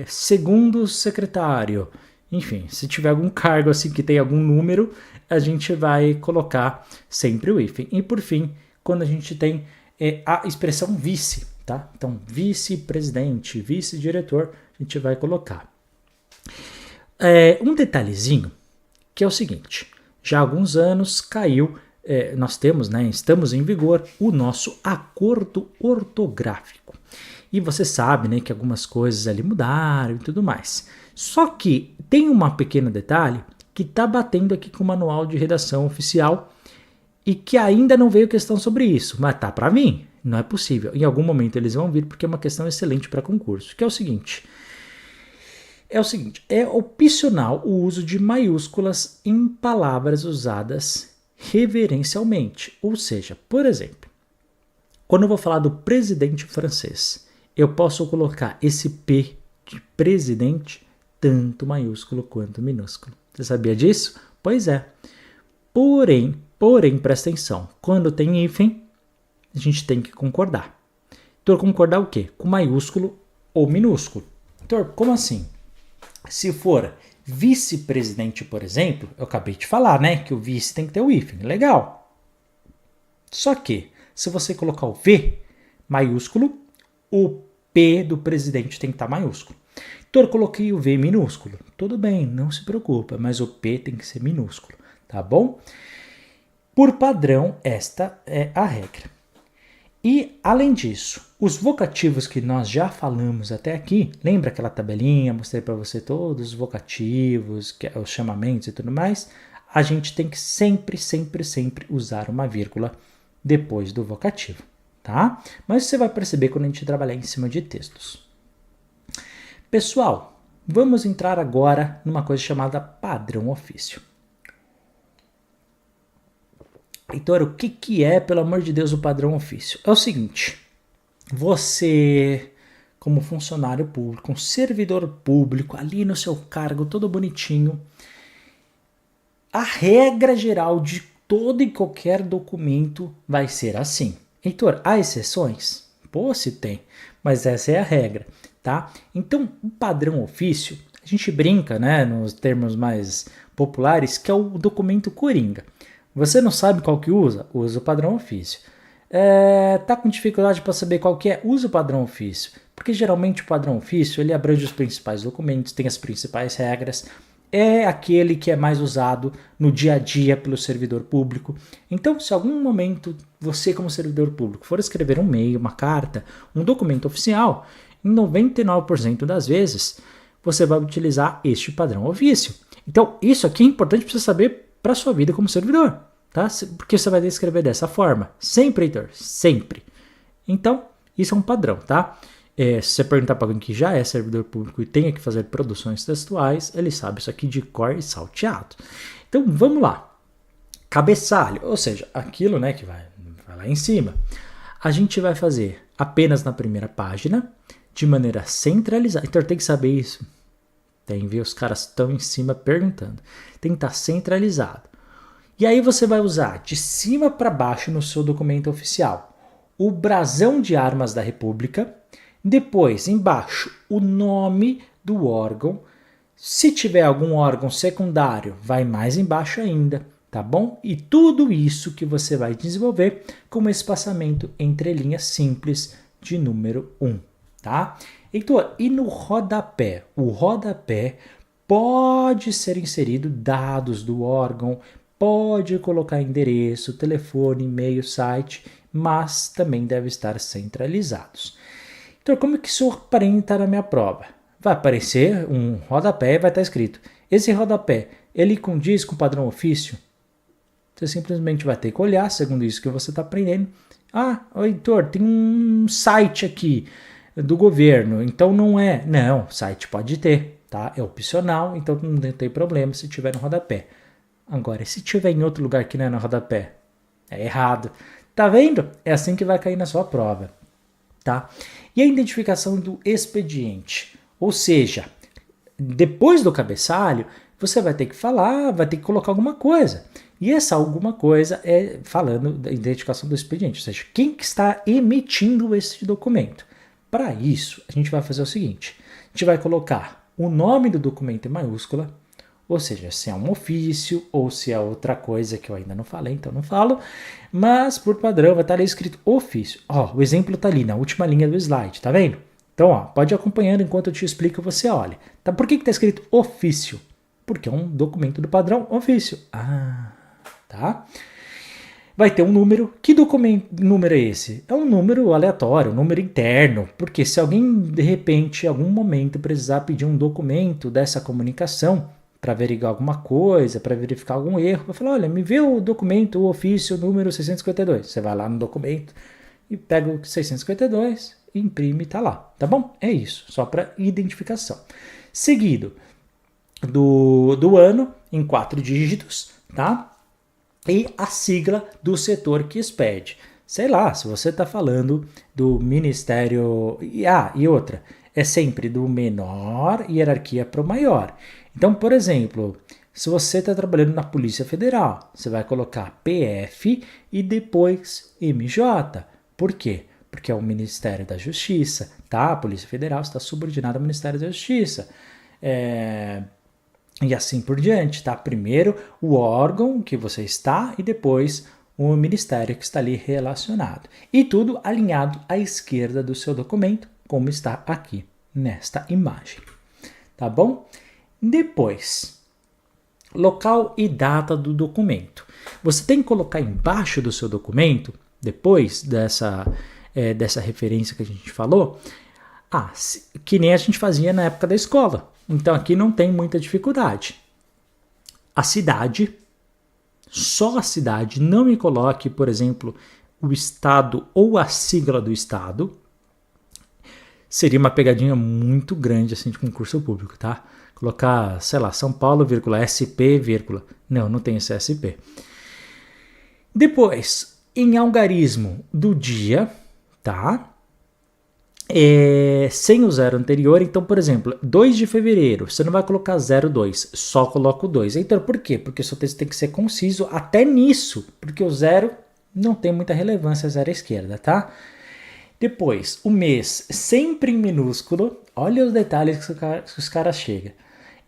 A: Segundo secretário. Enfim, se tiver algum cargo assim que tem algum número, a gente vai colocar sempre o hífen. E, por fim, quando a gente tem a expressão vice, tá? Então, vice-presidente, vice-diretor, a gente vai colocar. Um detalhezinho, que é o seguinte, já há alguns anos caiu nós temos, né, estamos em vigor, o nosso acordo ortográfico. E você sabe, né, que algumas coisas ali mudaram e tudo mais. Só que tem um pequeno detalhe que está batendo aqui com o manual de redação oficial e que ainda não veio questão sobre isso, mas tá para vir, não é possível. Em algum momento eles vão vir porque é uma questão excelente para concurso, que é o seguinte, é opcional o uso de maiúsculas em palavras usadas reverencialmente. Ou seja, por exemplo, quando eu vou falar do presidente francês, eu posso colocar esse P de presidente tanto maiúsculo quanto minúsculo. Você sabia disso? Pois é. Porém, presta atenção. Quando tem hífen, a gente tem que concordar. Então, concordar o quê? Com maiúsculo ou minúsculo. Então, como assim? Se for vice-presidente, por exemplo, eu acabei de falar, né? Que o vice tem que ter o hífen. Legal. Só que, se você colocar o V maiúsculo, o P do presidente tem que estar maiúsculo. Então, eu coloquei o V minúsculo. Tudo bem, não se preocupa, mas o P tem que ser minúsculo, tá bom? Por padrão, esta é a regra. E, além disso, os vocativos que nós já falamos até aqui, lembra aquela tabelinha, mostrei para você todos os vocativos, os chamamentos e tudo mais, a gente tem que sempre usar uma vírgula depois do vocativo, tá? Mas você vai perceber quando a gente trabalhar em cima de textos. Pessoal, vamos entrar agora numa coisa chamada padrão ofício. Heitor, o que é, pelo amor de Deus, o padrão ofício? É o seguinte, você, como funcionário público, um servidor público, ali no seu cargo, todo bonitinho, a regra geral de todo e qualquer documento vai ser assim. Heitor, há exceções? Pô, se tem, mas essa é a regra, tá? Então, o padrão ofício, a gente brinca, né, nos termos mais populares, que é o documento coringa. Você não sabe qual que usa? Usa o padrão ofício. Tá com dificuldade para saber qual que é? Usa o padrão ofício. Porque geralmente o padrão ofício ele abrange os principais documentos, tem as principais regras. É aquele que é mais usado no dia a dia pelo servidor público. Então, se em algum momento você, como servidor público, for escrever um e-mail, uma carta, um documento oficial, em 99% das vezes você vai utilizar este padrão ofício. Então, isso aqui é importante para você saber para a sua vida como servidor, tá? Porque você vai ter que escrever dessa forma. Sempre, Heitor, sempre. Então, isso é um padrão, tá? Se você perguntar para alguém que já é servidor público e tenha que fazer produções textuais, ele sabe isso aqui de cor e salteado. Então, vamos lá. Cabeçalho, ou seja, aquilo, né, que vai lá em cima. A gente vai fazer apenas na primeira página, de maneira centralizada. Então, tem que saber isso. Tem, viu? Os caras estão em cima perguntando. Tem que estar centralizado. E aí você vai usar de cima para baixo no seu documento oficial o brasão de armas da República. Depois, embaixo, o nome do órgão. Se tiver algum órgão secundário, vai mais embaixo ainda, tá bom? E tudo isso que você vai desenvolver com um espaçamento entre linhas simples de número 1, tá? Heitor, e no rodapé? O rodapé pode ser inserido dados do órgão, pode colocar endereço, telefone, e-mail, site, mas também deve estar centralizados. Então, como é que isso aparenta na minha prova? Vai aparecer um rodapé e vai estar escrito: esse rodapé, ele condiz com o padrão ofício? Você simplesmente vai ter que olhar, segundo isso que você está aprendendo. Ah, Heitor, tem um site aqui do governo, então não é. Não, site pode ter, tá? É opcional, então não tem problema se tiver no rodapé. Agora, se tiver em outro lugar que não é no rodapé, é errado. Tá vendo? É assim que vai cair na sua prova, tá? E a identificação do expediente, ou seja, depois do cabeçalho, você vai ter que falar, vai ter que colocar alguma coisa. E essa alguma coisa é falando da identificação do expediente, ou seja, quem que está emitindo esse documento. Para isso, a gente vai fazer o seguinte, a gente vai colocar o nome do documento em maiúscula, ou seja, se é um ofício ou se é outra coisa que eu ainda não falei, então não falo, mas por padrão vai estar ali escrito ofício. Ó, o exemplo está ali na última linha do slide, tá vendo? Então, ó, pode ir acompanhando enquanto eu te explico, você olha. Tá, por que está escrito ofício? Porque é um documento do padrão ofício. Ah, tá? vai ter um número. Que número é esse? É um número aleatório, um número interno, porque se alguém, de repente, em algum momento, precisar pedir um documento dessa comunicação para verificar alguma coisa, para verificar algum erro, vai falar, olha, me vê o documento, o ofício número 652. Você vai lá no documento e pega o 652, imprime e tá lá, tá bom? É isso, só para identificação. Seguido do ano, em 4 dígitos, tá? E a sigla do setor que expede. Sei lá, se você está falando do Ministério... e outra, é sempre do menor hierarquia para o maior. Então, por exemplo, se você está trabalhando na Polícia Federal, você vai colocar PF e depois MJ. Por quê? Porque é o Ministério da Justiça, tá? A Polícia Federal está subordinada ao Ministério da Justiça. E assim por diante, tá? Primeiro o órgão que você está e depois o ministério que está ali relacionado. E tudo alinhado à esquerda do seu documento, como está aqui nesta imagem. Tá bom? Depois, local e data do documento. Você tem que colocar embaixo do seu documento, depois dessa referência que a gente falou, que nem a gente fazia na época da escola. Então aqui não tem muita dificuldade. A cidade, só a cidade, não me coloque, por exemplo, o estado ou a sigla do estado. Seria uma pegadinha muito grande assim de concurso público, tá? Colocar, sei lá, São Paulo, SP, não tem esse SP. Depois, em algarismo do dia, tá? Sem o zero anterior, então, por exemplo, 2 de fevereiro, você não vai colocar 02, só coloca o 2. Então, por quê? Porque o seu texto tem que ser conciso até nisso, porque o 0 não tem muita relevância, 0 à esquerda, tá? Depois, o mês, sempre em minúsculo, olha os detalhes que os caras chegam.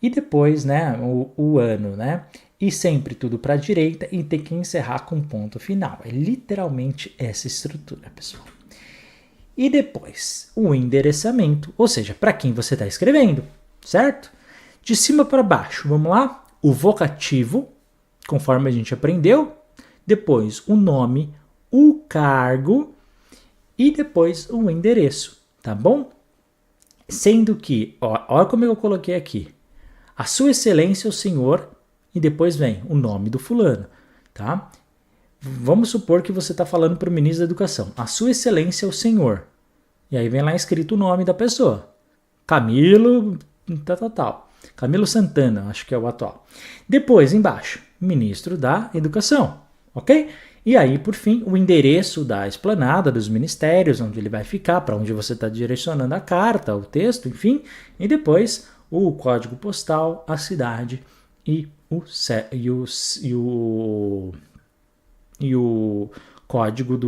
A: E depois, né, o ano, né? E sempre tudo para a direita e tem que encerrar com ponto final. É literalmente essa estrutura, pessoal. E depois, o endereçamento, ou seja, para quem você está escrevendo, certo? De cima para baixo, vamos lá? O vocativo, conforme a gente aprendeu. Depois, o nome, o cargo e depois o endereço, tá bom? Sendo que, olha como eu coloquei aqui. A sua excelência, o senhor, e depois vem o nome do fulano, tá? Vamos supor que você está falando para o ministro da Educação. A sua excelência, o senhor. E aí vem lá escrito o nome da pessoa. Camilo, tal. Camilo Santana, acho que é o atual. Depois, embaixo, ministro da Educação, ok? E aí, por fim, o endereço da esplanada dos ministérios, onde ele vai ficar, para onde você está direcionando a carta, o texto, enfim. E depois, o código postal, a cidade e o código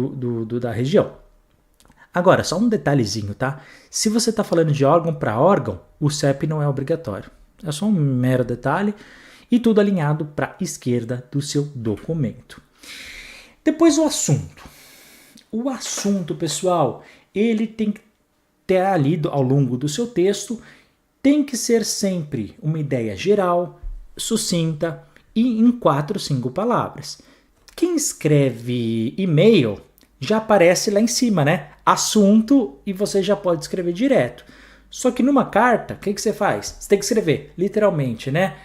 A: da região. Agora, só um detalhezinho, tá? Se você está falando de órgão para órgão, o CEP não é obrigatório. É só um mero detalhe e tudo alinhado para a esquerda do seu documento. Depois o assunto. O assunto, pessoal, ele tem que ter ali ao longo do seu texto, tem que ser sempre uma ideia geral, sucinta e em 4, 5 palavras. Quem escreve e-mail já aparece lá em cima, né? Assunto, e você já pode escrever direto. Só que numa carta, o que você faz? Você tem que escrever, literalmente, né?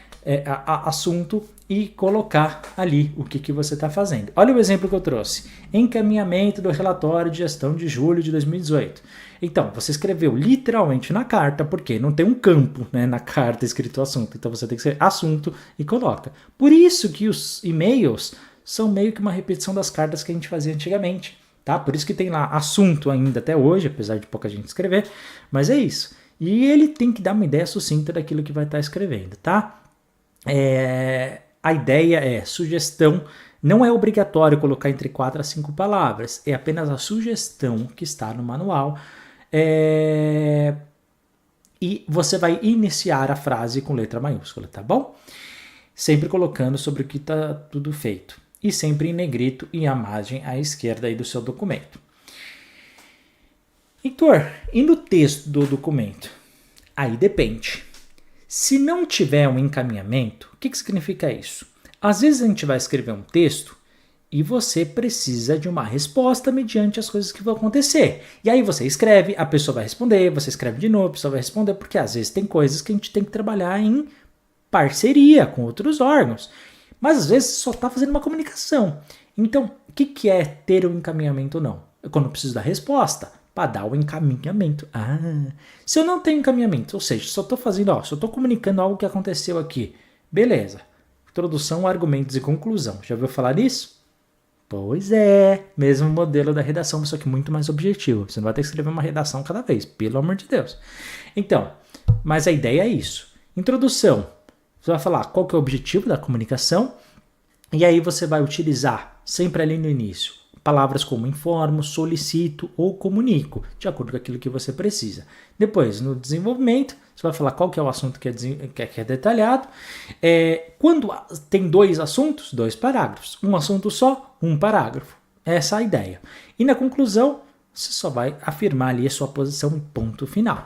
A: Assunto e colocar ali o que você está fazendo. Olha o exemplo que eu trouxe. Encaminhamento do relatório de gestão de julho de 2018. Então, você escreveu literalmente na carta, porque não tem um campo, né, na carta escrito assunto. Então, você tem que escrever assunto e coloca. Por isso que os e-mails são meio que uma repetição das cartas que a gente fazia antigamente. Tá? Por isso que tem lá assunto ainda até hoje, apesar de pouca gente escrever, mas é isso. E ele tem que dar uma ideia sucinta daquilo que vai estar escrevendo, tá? A ideia é sugestão, não é obrigatório colocar entre 4 a 5 palavras, é apenas a sugestão que está no manual. E você vai iniciar a frase com letra maiúscula, tá bom? Sempre colocando sobre o que está tudo feito. E sempre em negrito e a margem à esquerda aí do seu documento. Heitor, e no texto do documento? Aí depende. Se não tiver um encaminhamento, o que significa isso? Às vezes a gente vai escrever um texto e você precisa de uma resposta mediante as coisas que vão acontecer. E aí você escreve, a pessoa vai responder, você escreve de novo, a pessoa vai responder, porque às vezes tem coisas que a gente tem que trabalhar em parceria com outros órgãos. Mas às vezes só está fazendo uma comunicação. Então, o que é ter um encaminhamento ou não? É quando eu preciso da resposta, para dar o encaminhamento. Se eu não tenho encaminhamento, ou seja, só estou fazendo, só estou comunicando algo que aconteceu aqui. Beleza. Introdução, argumentos e conclusão. Já ouviu falar nisso? Pois é, mesmo modelo da redação, só que muito mais objetivo. Você não vai ter que escrever uma redação cada vez, pelo amor de Deus. Então, mas a ideia é isso. Introdução. Você vai falar qual que é o objetivo da comunicação, e aí você vai utilizar, sempre ali no início, palavras como informo, solicito ou comunico, de acordo com aquilo que você precisa. Depois, no desenvolvimento, você vai falar qual que é o assunto que é detalhado. Quando tem 2 assuntos, 2 parágrafos. Um assunto só, 1 parágrafo. Essa é a ideia. E na conclusão, você só vai afirmar ali a sua posição em ponto final.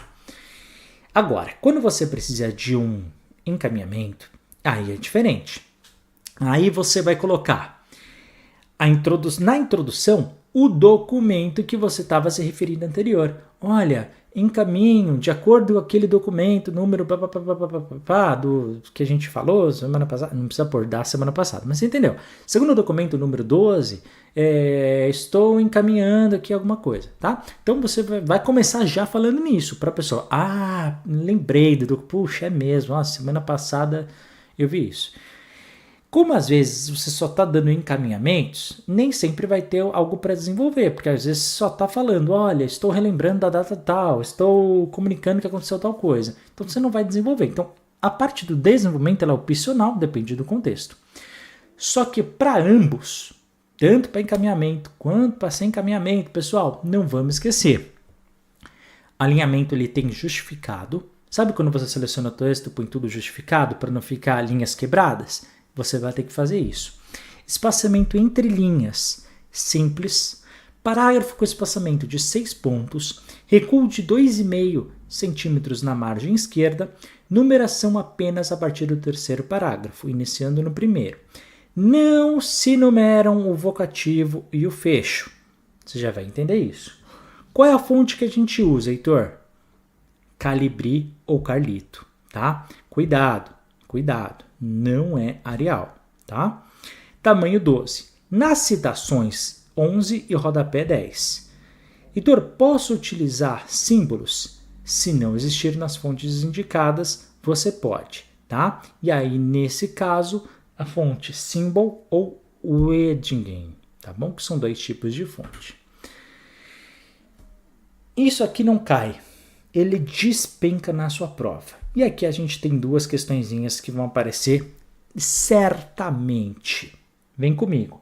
A: Agora, quando você precisa de um encaminhamento, aí é diferente. Aí você vai colocar na introdução o documento que você estava se referindo anterior. Olha, encaminho de acordo com aquele documento, número do que a gente falou semana passada, não precisa pôr da semana passada, mas você entendeu. Segundo o documento número 12, estou encaminhando aqui alguma coisa, tá? Então você vai começar já falando nisso para a pessoa. Lembrei puxa, é mesmo, semana passada eu vi isso. Como às vezes você só está dando encaminhamentos, nem sempre vai ter algo para desenvolver, porque às vezes só está falando, olha, estou relembrando da data tal, estou comunicando que aconteceu tal coisa. Então você não vai desenvolver. Então a parte do desenvolvimento ela é opcional, depende do contexto. Só que para ambos, tanto para encaminhamento quanto para sem encaminhamento, pessoal, não vamos esquecer. Alinhamento ele tem justificado. Sabe quando você seleciona o texto, põe tudo justificado para não ficar linhas quebradas? Você vai ter que fazer isso. Espaçamento entre linhas, simples. Parágrafo com espaçamento de 6 pontos. Recuo de 2,5 centímetros na margem esquerda. Numeração apenas a partir do 3º parágrafo, iniciando no 1º. Não se numeram o vocativo e o fecho. Você já vai entender isso. Qual é a fonte que a gente usa, Heitor? Calibri ou Carlito, tá? Cuidado. Não é Arial, tá? Tamanho 12. Nas citações 11 e rodapé 10. Heitor, posso utilizar símbolos? Se não existir nas fontes indicadas, você pode, tá? E aí, nesse caso, a fonte symbol ou Weddingen, tá bom? Que são 2 tipos de fonte. Isso aqui não cai. Ele despenca na sua prova. E aqui a gente tem 2 questõezinhas que vão aparecer certamente. Vem comigo.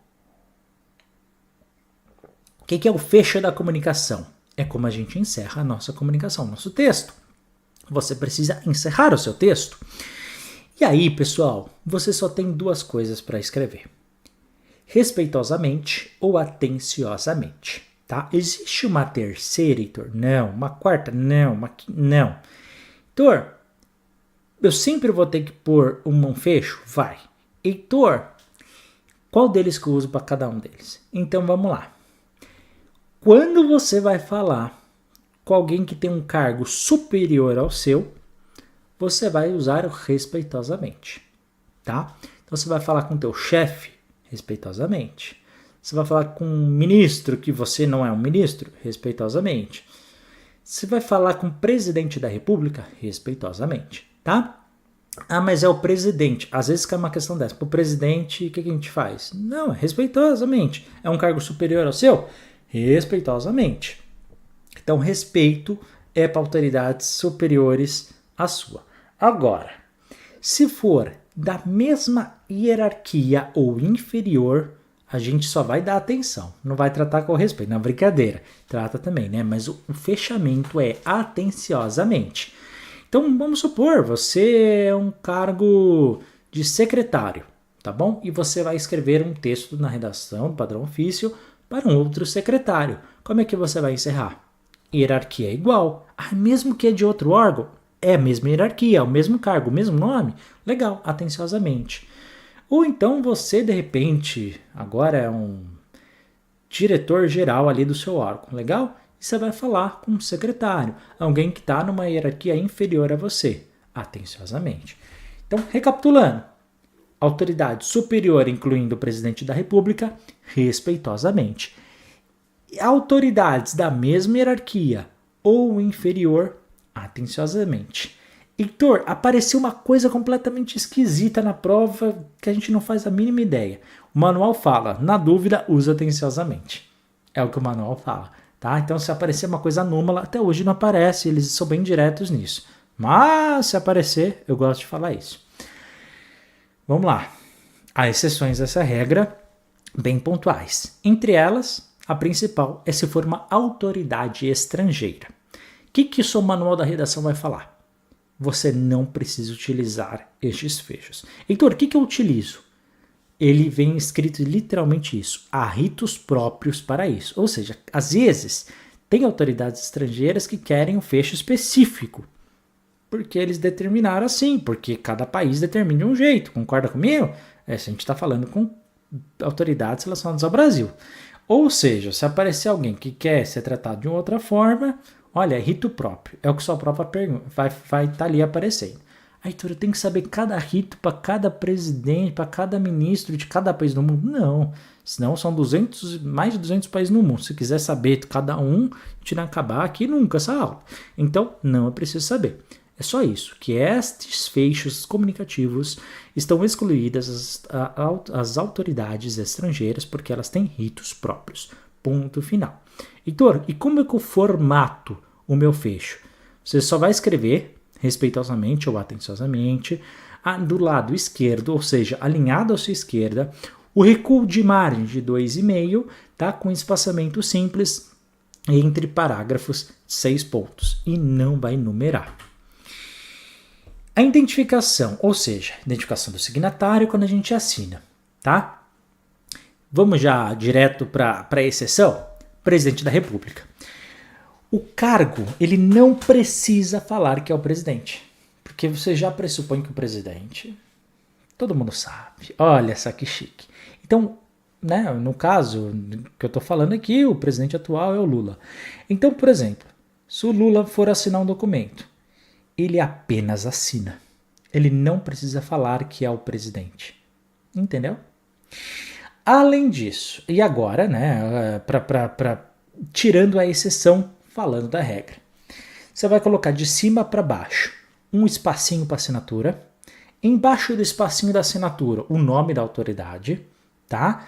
A: O que é o fecho da comunicação? É como a gente encerra a nossa comunicação, nosso texto. Você precisa encerrar o seu texto. E aí, pessoal, você só tem 2 coisas para escrever. Respeitosamente ou atenciosamente. Tá? Existe uma terceira, Heitor? Não. Uma quarta? Não. Não. Heitor, eu sempre vou ter que pôr um fecho? Vai. Heitor, qual deles que eu uso para cada um deles? Então vamos lá. Quando você vai falar com alguém que tem um cargo superior ao seu, você vai usar o respeitosamente, tá? Então você vai falar com o teu chefe, respeitosamente. Você vai falar com um ministro que você não é um ministro, respeitosamente. Você vai falar com o presidente da república, respeitosamente, tá? Mas é o presidente. Às vezes cai uma questão dessa. Para o presidente, o que a gente faz? Não, é respeitosamente. É um cargo superior ao seu? Respeitosamente. Então, respeito é para autoridades superiores à sua. Agora, se for da mesma hierarquia ou inferior, a gente só vai dar atenção, não vai tratar com respeito. Não, brincadeira, trata também, né? Mas o fechamento é atenciosamente. Então, vamos supor, você é um cargo de secretário, tá bom? E você vai escrever um texto na redação do padrão ofício para um outro secretário. Como é que você vai encerrar? Hierarquia é igual. Mesmo que é de outro órgão, é a mesma hierarquia, é o mesmo cargo, o mesmo nome. Legal, atenciosamente. Ou então você, de repente, agora é um diretor-geral ali do seu órgão, legal? E você vai falar com um secretário, alguém que está numa hierarquia inferior a você, atenciosamente. Então, recapitulando, autoridade superior, incluindo o presidente da República, respeitosamente. Autoridades da mesma hierarquia ou inferior, atenciosamente. Heitor, apareceu uma coisa completamente esquisita na prova que a gente não faz a mínima ideia. O manual fala, na dúvida, usa atenciosamente. É o que o manual fala, tá? Então, se aparecer uma coisa anômala, até hoje não aparece, eles são bem diretos nisso. Mas, se aparecer, eu gosto de falar isso. Vamos lá. Há exceções dessa regra, bem pontuais. Entre elas, a principal é se for uma autoridade estrangeira. O que o seu manual da redação vai falar? Você não precisa utilizar estes fechos. Heitor, o que eu utilizo? Ele vem escrito literalmente isso. Há ritos próprios para isso. Ou seja, às vezes, tem autoridades estrangeiras que querem um fecho específico. Porque eles determinaram assim, porque cada país determina de um jeito. Concorda comigo? Se a gente está falando com autoridades relacionadas ao Brasil. Ou seja, se aparecer alguém que quer ser tratado de uma outra forma, olha, é rito próprio. É o que sua prova vai estar ali aparecendo. Aí, Heitor, eu tenho que saber cada rito para cada presidente, para cada ministro de cada país do mundo? Não. Senão são mais de 200 países no mundo. Se quiser saber cada um, a gente não vai acabar aqui nunca essa aula. Então, não é preciso saber. É só isso, que estes fechos comunicativos estão excluídas as autoridades estrangeiras porque elas têm ritos próprios. Ponto final. Heitor, e como é que eu formato o meu fecho? Você só vai escrever, respeitosamente ou atenciosamente, do lado esquerdo, ou seja, alinhado à sua esquerda, o recuo de margem de 2,5, tá? Com espaçamento simples entre parágrafos 6 pontos. E não vai numerar. A identificação, ou seja, identificação do signatário quando a gente assina, tá? Vamos já direto para a exceção? Presidente da República. O cargo, ele não precisa falar que é o presidente, porque você já pressupõe que o presidente, todo mundo sabe, olha só que chique. Então, né, no caso que eu estou falando aqui, o presidente atual é o Lula. Então, por exemplo, se o Lula for assinar um documento, ele apenas assina. Ele não precisa falar que é o presidente. Entendeu? Além disso, e agora, né, tirando a exceção, falando da regra, você vai colocar de cima para baixo um espacinho para assinatura. Embaixo do espacinho da assinatura, o nome da autoridade, tá?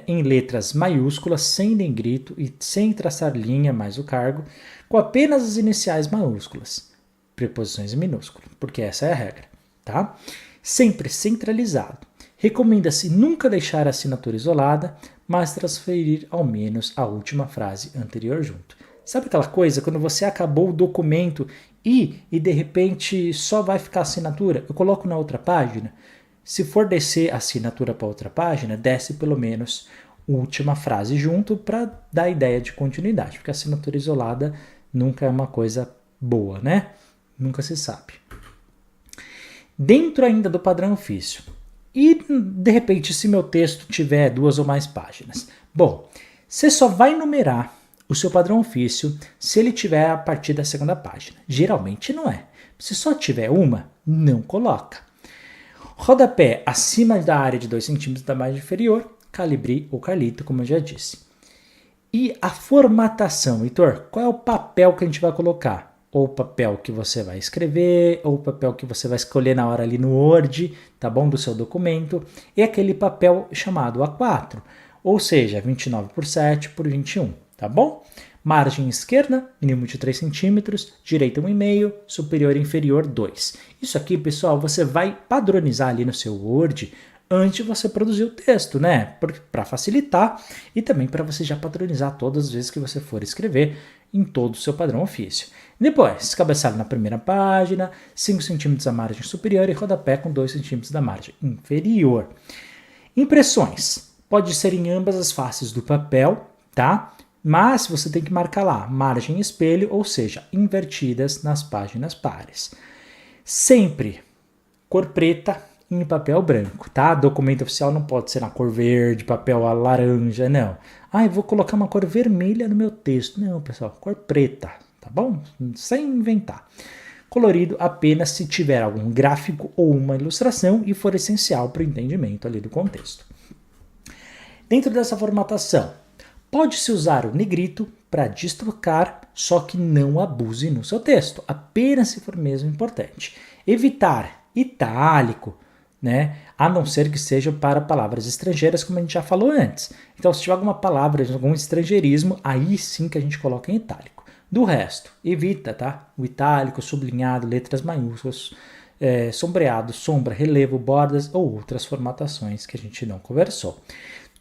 A: Em letras maiúsculas, sem negrito e sem traçar linha mais o cargo, com apenas as iniciais maiúsculas. Preposições em minúsculo, porque essa é a regra, tá? Sempre centralizado. Recomenda-se nunca deixar a assinatura isolada, mas transferir ao menos a última frase anterior junto. Sabe aquela coisa, quando você acabou o documento e de repente só vai ficar a assinatura? Eu coloco na outra página. Se for descer a assinatura para outra página, desce pelo menos a última frase junto para dar a ideia de continuidade, porque a assinatura isolada nunca é uma coisa boa, né? Nunca se sabe. Dentro ainda do padrão ofício. E, de repente, se meu texto tiver 2 ou mais páginas. Bom, você só vai numerar o seu padrão ofício se ele tiver a partir da 2ª página. Geralmente não é. Se só tiver uma, não coloca. Rodapé acima da área de 2 centímetros da margem inferior, calibre ou calito, como eu já disse. E a formatação, Heitor, qual é o papel que a gente vai colocar? Ou o papel que você vai escrever, ou o papel que você vai escolher na hora ali no Word, tá bom, do seu documento, e aquele papel chamado A4, ou seja, 29 por 7 por 21, tá bom? Margem esquerda, mínimo de 3 centímetros, direita 1,5, superior e inferior 2. Isso aqui, pessoal, você vai padronizar ali no seu Word antes de você produzir o texto, né? Para facilitar e também para você já padronizar todas as vezes que você for escrever em todo o seu padrão ofício. Depois, cabeçalho na primeira página, 5 centímetros da margem superior e rodapé com 2 centímetros da margem inferior. Impressões. Pode ser em ambas as faces do papel, tá? Mas você tem que marcar lá, margem espelho, ou seja, invertidas nas páginas pares. Sempre cor preta em papel branco, tá? Documento oficial não pode ser na cor verde, papel laranja, não. Eu vou colocar uma cor vermelha no meu texto. Não, pessoal, cor preta, tá bom? Sem inventar. Colorido apenas se tiver algum gráfico ou uma ilustração e for essencial para o entendimento ali do contexto. Dentro dessa formatação, pode-se usar o negrito para destacar, só que não abuse no seu texto, apenas se for mesmo importante. Evitar itálico, né? A não ser que seja para palavras estrangeiras, como a gente já falou antes. Então, se tiver alguma palavra, algum estrangeirismo, aí sim que a gente coloca em itálico. Do resto, evita, tá? O itálico, sublinhado, letras maiúsculas, sombreado, sombra, relevo, bordas ou outras formatações que a gente não conversou.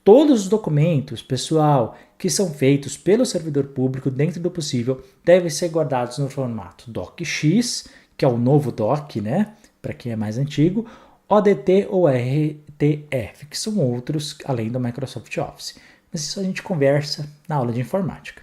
A: Todos os documentos, pessoal, que são feitos pelo servidor público, dentro do possível, devem ser guardados no formato DocX, que é o novo Doc, né? Para quem é mais antigo, ODT ou RTF, que são outros além do Microsoft Office. Mas isso a gente conversa na aula de informática.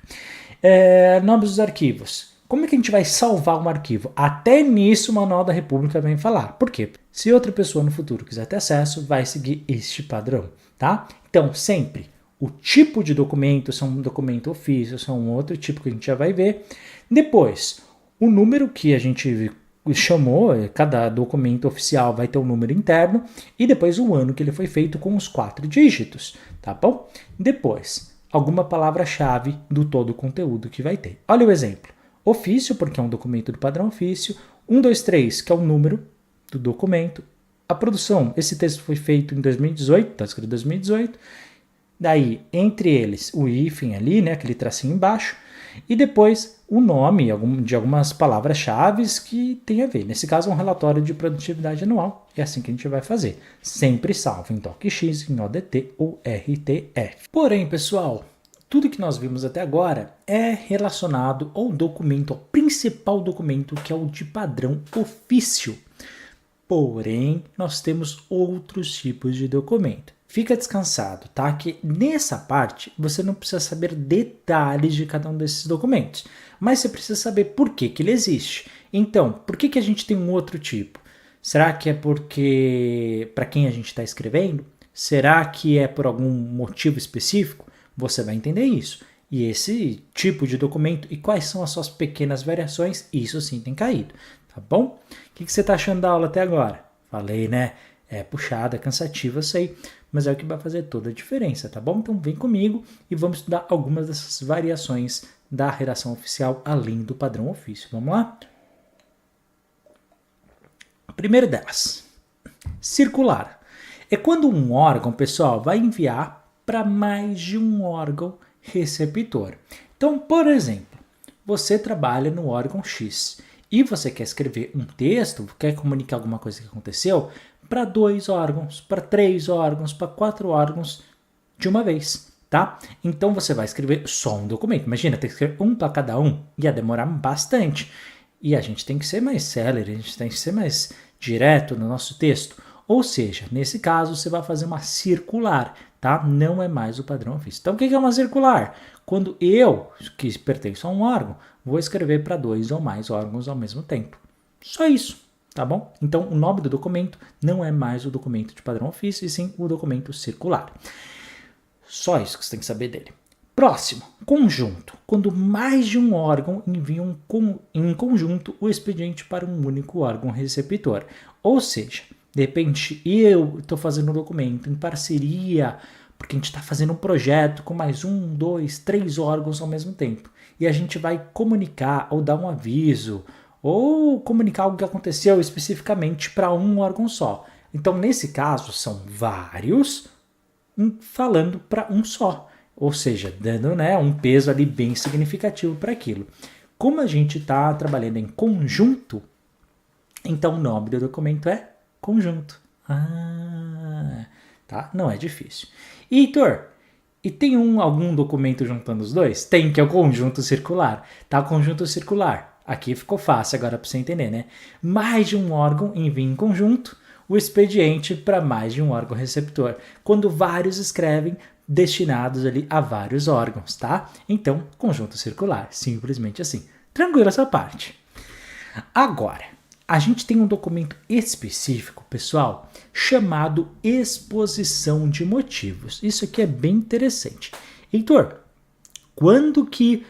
A: Nomes dos arquivos. Como é que a gente vai salvar um arquivo? Até nisso o Manual da República vem falar. Por quê? Se outra pessoa no futuro quiser ter acesso, vai seguir este padrão, tá? Então, sempre, o tipo de documento, se é um documento ofício, se é um outro tipo que a gente já vai ver. Depois, o número que a gente chamou, cada documento oficial vai ter um número interno, e depois o ano que ele foi feito com os 4 dígitos, tá bom? Depois, alguma palavra-chave do todo o conteúdo que vai ter. Olha o exemplo. Ofício, porque é um documento do padrão ofício. 123, que é o número do documento. A produção, esse texto foi feito em 2018, está escrito 2018. Daí, entre eles, o hífen ali, né, aquele tracinho embaixo. E depois, o nome de algumas palavras-chave que tem a ver. Nesse caso, um relatório de produtividade anual. É assim que a gente vai fazer. Sempre salvo em DocX, em ODT ou RTF. Porém, pessoal, tudo que nós vimos até agora é relacionado ao documento, ao principal documento, que é o de padrão ofício. Porém, nós temos outros tipos de documento. Fica descansado, tá? Que nessa parte você não precisa saber detalhes de cada um desses documentos, mas você precisa saber por que ele existe. Então, por que a gente tem um outro tipo? Será que é porque para quem a gente está escrevendo? Será que é por algum motivo específico? Você vai entender isso. E esse tipo de documento e quais são as suas pequenas variações, isso sim tem caído, tá bom? O que você está achando da aula até agora? Falei, né? É puxada, é cansativa, eu sei, mas é o que vai fazer toda a diferença, tá bom? Então vem comigo e vamos estudar algumas dessas variações da redação oficial além do padrão ofício. Vamos lá? Primeiro delas, circular. É quando um órgão, pessoal, vai enviar para mais de um órgão receptor. Então, por exemplo, você trabalha no órgão X e você quer escrever um texto, quer comunicar alguma coisa que aconteceu para 2 órgãos, para 3 órgãos, para 4 órgãos de uma vez, tá? Então você vai escrever só um documento. Imagina, tem que escrever um para cada um, ia demorar bastante. E a gente tem que ser mais célere, a gente tem que ser mais direto no nosso texto. Ou seja, nesse caso você vai fazer uma circular, tá? Não é mais o padrão ofício. Então o que é uma circular? Quando eu, que pertenço a um órgão, vou escrever para 2 ou mais órgãos ao mesmo tempo. Só isso. Tá bom? Então, o nome do documento não é mais o documento de padrão ofício, e sim o documento circular. Só isso que você tem que saber dele. Próximo, conjunto. Quando mais de um órgão enviam em conjunto o expediente para um único órgão receptor. Ou seja, de repente eu estou fazendo um documento em parceria, porque a gente está fazendo um projeto com mais 1, 2, 3 órgãos ao mesmo tempo. E a gente vai comunicar ou dar um aviso, ou comunicar algo que aconteceu especificamente para um órgão só. Então, nesse caso, são vários falando para um só, ou seja, dando, né, um peso ali bem significativo para aquilo. Como a gente está trabalhando em conjunto, então o nome do documento é conjunto. Tá? Não é difícil. E, Heitor, e tem algum documento juntando os dois? Tem, que é o conjunto circular. Tá? O conjunto circular. Aqui ficou fácil agora para você entender, né? Mais de um órgão envia em conjunto o expediente para mais de um órgão receptor, quando vários escrevem destinados ali a vários órgãos, tá? Então, conjunto circular, simplesmente assim. Tranquilo essa parte. Agora, a gente tem um documento específico, pessoal, chamado exposição de motivos. Isso aqui é bem interessante. Heitor, quando que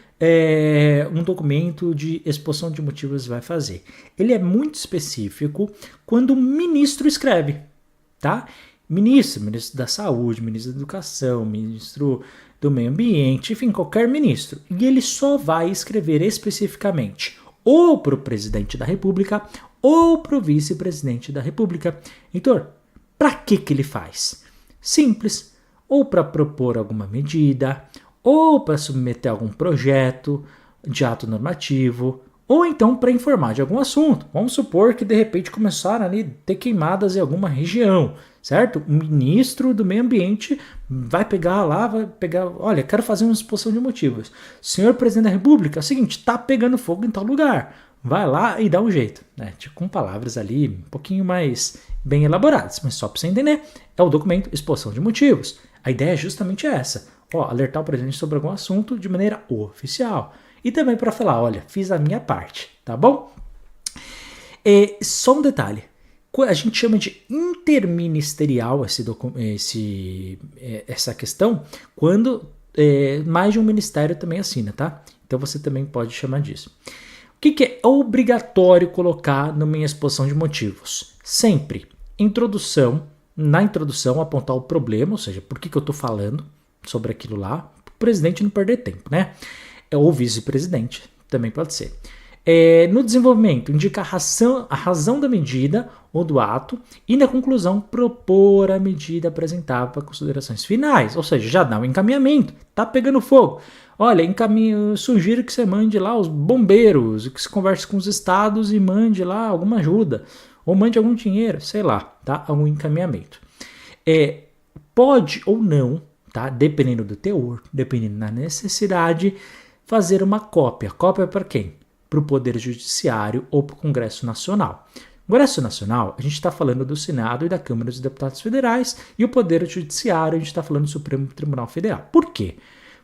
A: um documento de exposição de motivos vai fazer? Ele é muito específico quando o ministro escreve, tá? Ministro da Saúde, ministro da Educação, ministro do Meio Ambiente, enfim, qualquer ministro. E ele só vai escrever especificamente ou para o presidente da República ou para o vice-presidente da República. Heitor, para que ele faz? Simples. Ou para propor alguma medida, ou para submeter algum projeto de ato normativo, ou então para informar de algum assunto. Vamos supor que de repente começaram ali a ter queimadas em alguma região, certo? O ministro do Meio Ambiente vai pegar, olha, quero fazer uma exposição de motivos. Senhor presidente da República, é o seguinte, tá pegando fogo em tal lugar. Vai lá e dá um jeito, né? Tipo, com palavras ali um pouquinho mais bem elaboradas, mas só para você entender, é o documento exposição de motivos. A ideia é justamente essa, alertar o presidente sobre algum assunto de maneira oficial. E também para falar, olha, fiz a minha parte, tá bom? Só um detalhe, a gente chama de interministerial essa questão quando mais de um ministério também assina, tá? Então você também pode chamar disso. O que é obrigatório colocar na minha exposição de motivos? Sempre na introdução apontar o problema, ou seja, por que eu estou falando sobre aquilo lá, para o presidente não perder tempo, né? Ou vice-presidente, também pode ser. No desenvolvimento, indica a razão da medida ou do ato e na conclusão propor a medida apresentável para considerações finais, ou seja, já dá um encaminhamento, tá pegando fogo. Olha, sugiro que você mande lá os bombeiros, que você converse com os estados e mande lá alguma ajuda, ou mande algum dinheiro, sei lá, tá? Algum encaminhamento. Pode ou não, tá? Dependendo do teor, dependendo da necessidade, fazer uma cópia. Cópia para quem? Para o Poder Judiciário ou para o Congresso Nacional. No Congresso Nacional, a gente está falando do Senado e da Câmara dos Deputados Federais, e o Poder Judiciário, a gente está falando do Supremo Tribunal Federal. Por quê?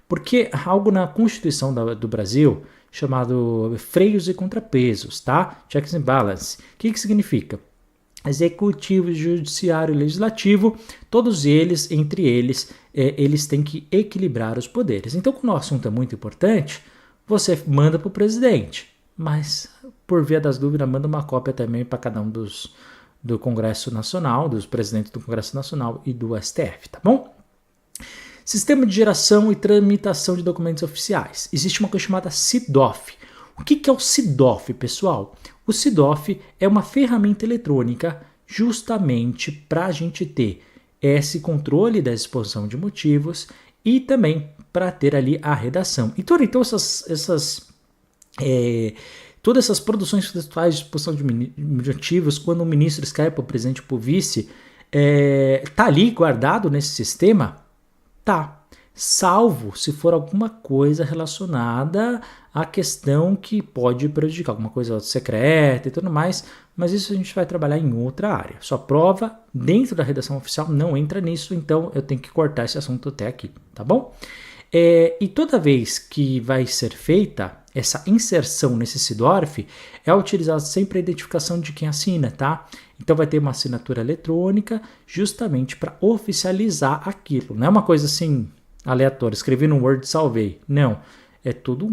A: Porque algo na Constituição do Brasil chamado freios e contrapesos, tá? Checks and balance. O que significa? Executivo, Judiciário e Legislativo, todos eles, entre eles, eles têm que equilibrar os poderes. Então, quando o assunto é muito importante, você manda para o presidente, mas, por via das dúvidas, manda uma cópia também para cada um do Congresso Nacional, dos presidentes do Congresso Nacional e do STF, tá bom? Sistema de geração e tramitação de documentos oficiais. Existe uma coisa chamada SIDOF. O que é o SIDOF, pessoal? O SIDOF é uma ferramenta eletrônica justamente para a gente ter esse controle da exposição de motivos e também para ter ali a redação. Então todas essas produções textuais de exposição de motivos, quando o ministro escreve para o presidente ou para o vice, tá ali guardado nesse sistema? Tá. Salvo se for alguma coisa relacionada à questão que pode prejudicar, alguma coisa secreta e tudo mais, mas isso a gente vai trabalhar em outra área. Sua prova dentro da redação oficial não entra nisso, então eu tenho que cortar esse assunto até aqui, tá bom? E toda vez que vai ser feita essa inserção nesse SIDOF, é utilizada sempre a identificação de quem assina, tá? Então vai ter uma assinatura eletrônica justamente para oficializar aquilo. Não é uma coisa assim aleatória, escrevi no Word e salvei. Não,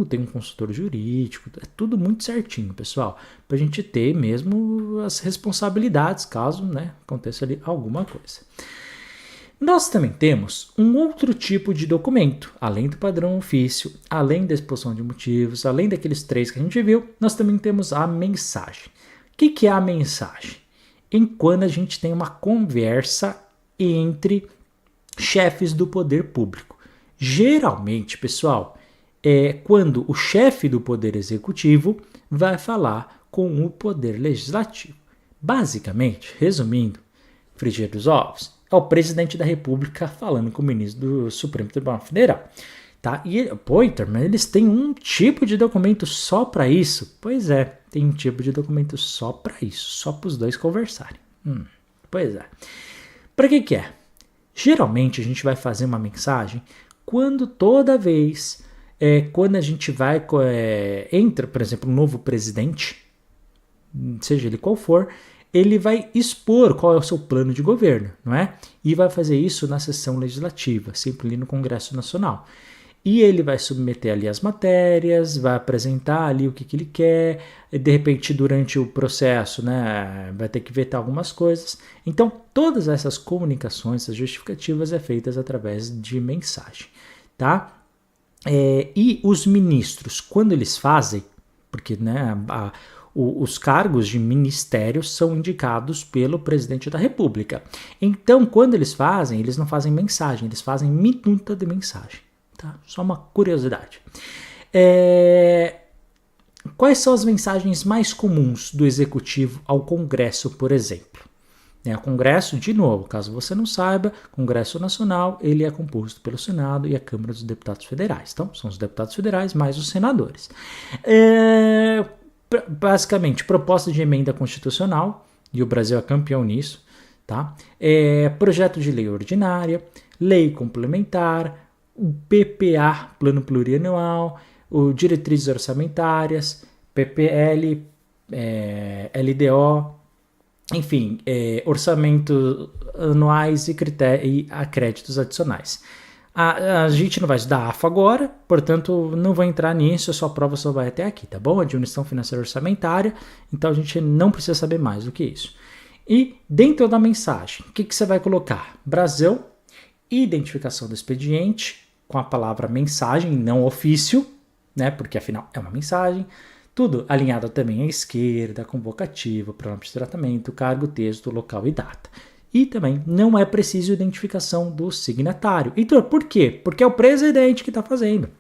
A: tem um consultor jurídico, é tudo muito certinho, pessoal, para a gente ter mesmo as responsabilidades caso, né, aconteça ali alguma coisa. Nós também temos um outro tipo de documento, além do padrão ofício, além da exposição de motivos, além daqueles 3 que a gente viu, nós também temos a mensagem. O que é a mensagem? Quando a gente tem uma conversa entre chefes do poder público. Geralmente, pessoal, é quando o chefe do poder executivo vai falar com o poder legislativo. Basicamente, resumindo, frigir dos ovos, é o presidente da República falando com o ministro do Supremo Tribunal Federal. Tá? E, mas eles têm um tipo de documento só para isso? Pois é, tem um tipo de documento só para isso, só para os dois conversarem. Pois é. Para que é? Geralmente a gente vai fazer uma mensagem quando a gente entra, por exemplo, um novo presidente, seja ele qual for, ele vai expor qual é o seu plano de governo, não é? E vai fazer isso na sessão legislativa, sempre ali no Congresso Nacional. E ele vai submeter ali as matérias, vai apresentar ali o que ele quer, e de repente durante o processo, né, vai ter que vetar algumas coisas. Então, todas essas comunicações, essas justificativas é feitas através de mensagem, tá? E os ministros, quando eles fazem, porque né, os cargos de ministério são indicados pelo presidente da República. Então, quando eles não fazem mensagem, eles fazem minuta de mensagem. Tá? Só uma curiosidade. Quais são as mensagens mais comuns do Executivo ao Congresso, por exemplo? O Congresso, de novo, caso você não saiba, Congresso Nacional, ele é composto pelo Senado e a Câmara dos Deputados Federais. Então, são os deputados federais mais os senadores. Basicamente, proposta de emenda constitucional, e o Brasil é campeão nisso, tá? Projeto de lei ordinária, lei complementar, o PPA, Plano Plurianual, o diretrizes orçamentárias, PPL, LDO, enfim, orçamentos anuais e créditos adicionais. A gente não vai estudar AFA agora, portanto não vou entrar nisso, a sua prova só vai até aqui, tá bom? Administração financeira orçamentária, então a gente não precisa saber mais do que isso. E dentro da mensagem, o que você vai colocar? Brasil, identificação do expediente, com a palavra mensagem, não ofício, né? Porque afinal é uma mensagem. Tudo alinhado também à esquerda, convocativo, pronome de tratamento, cargo, texto, local e data. E também não é preciso identificação do signatário. Então, por quê? Porque é o presidente que está fazendo.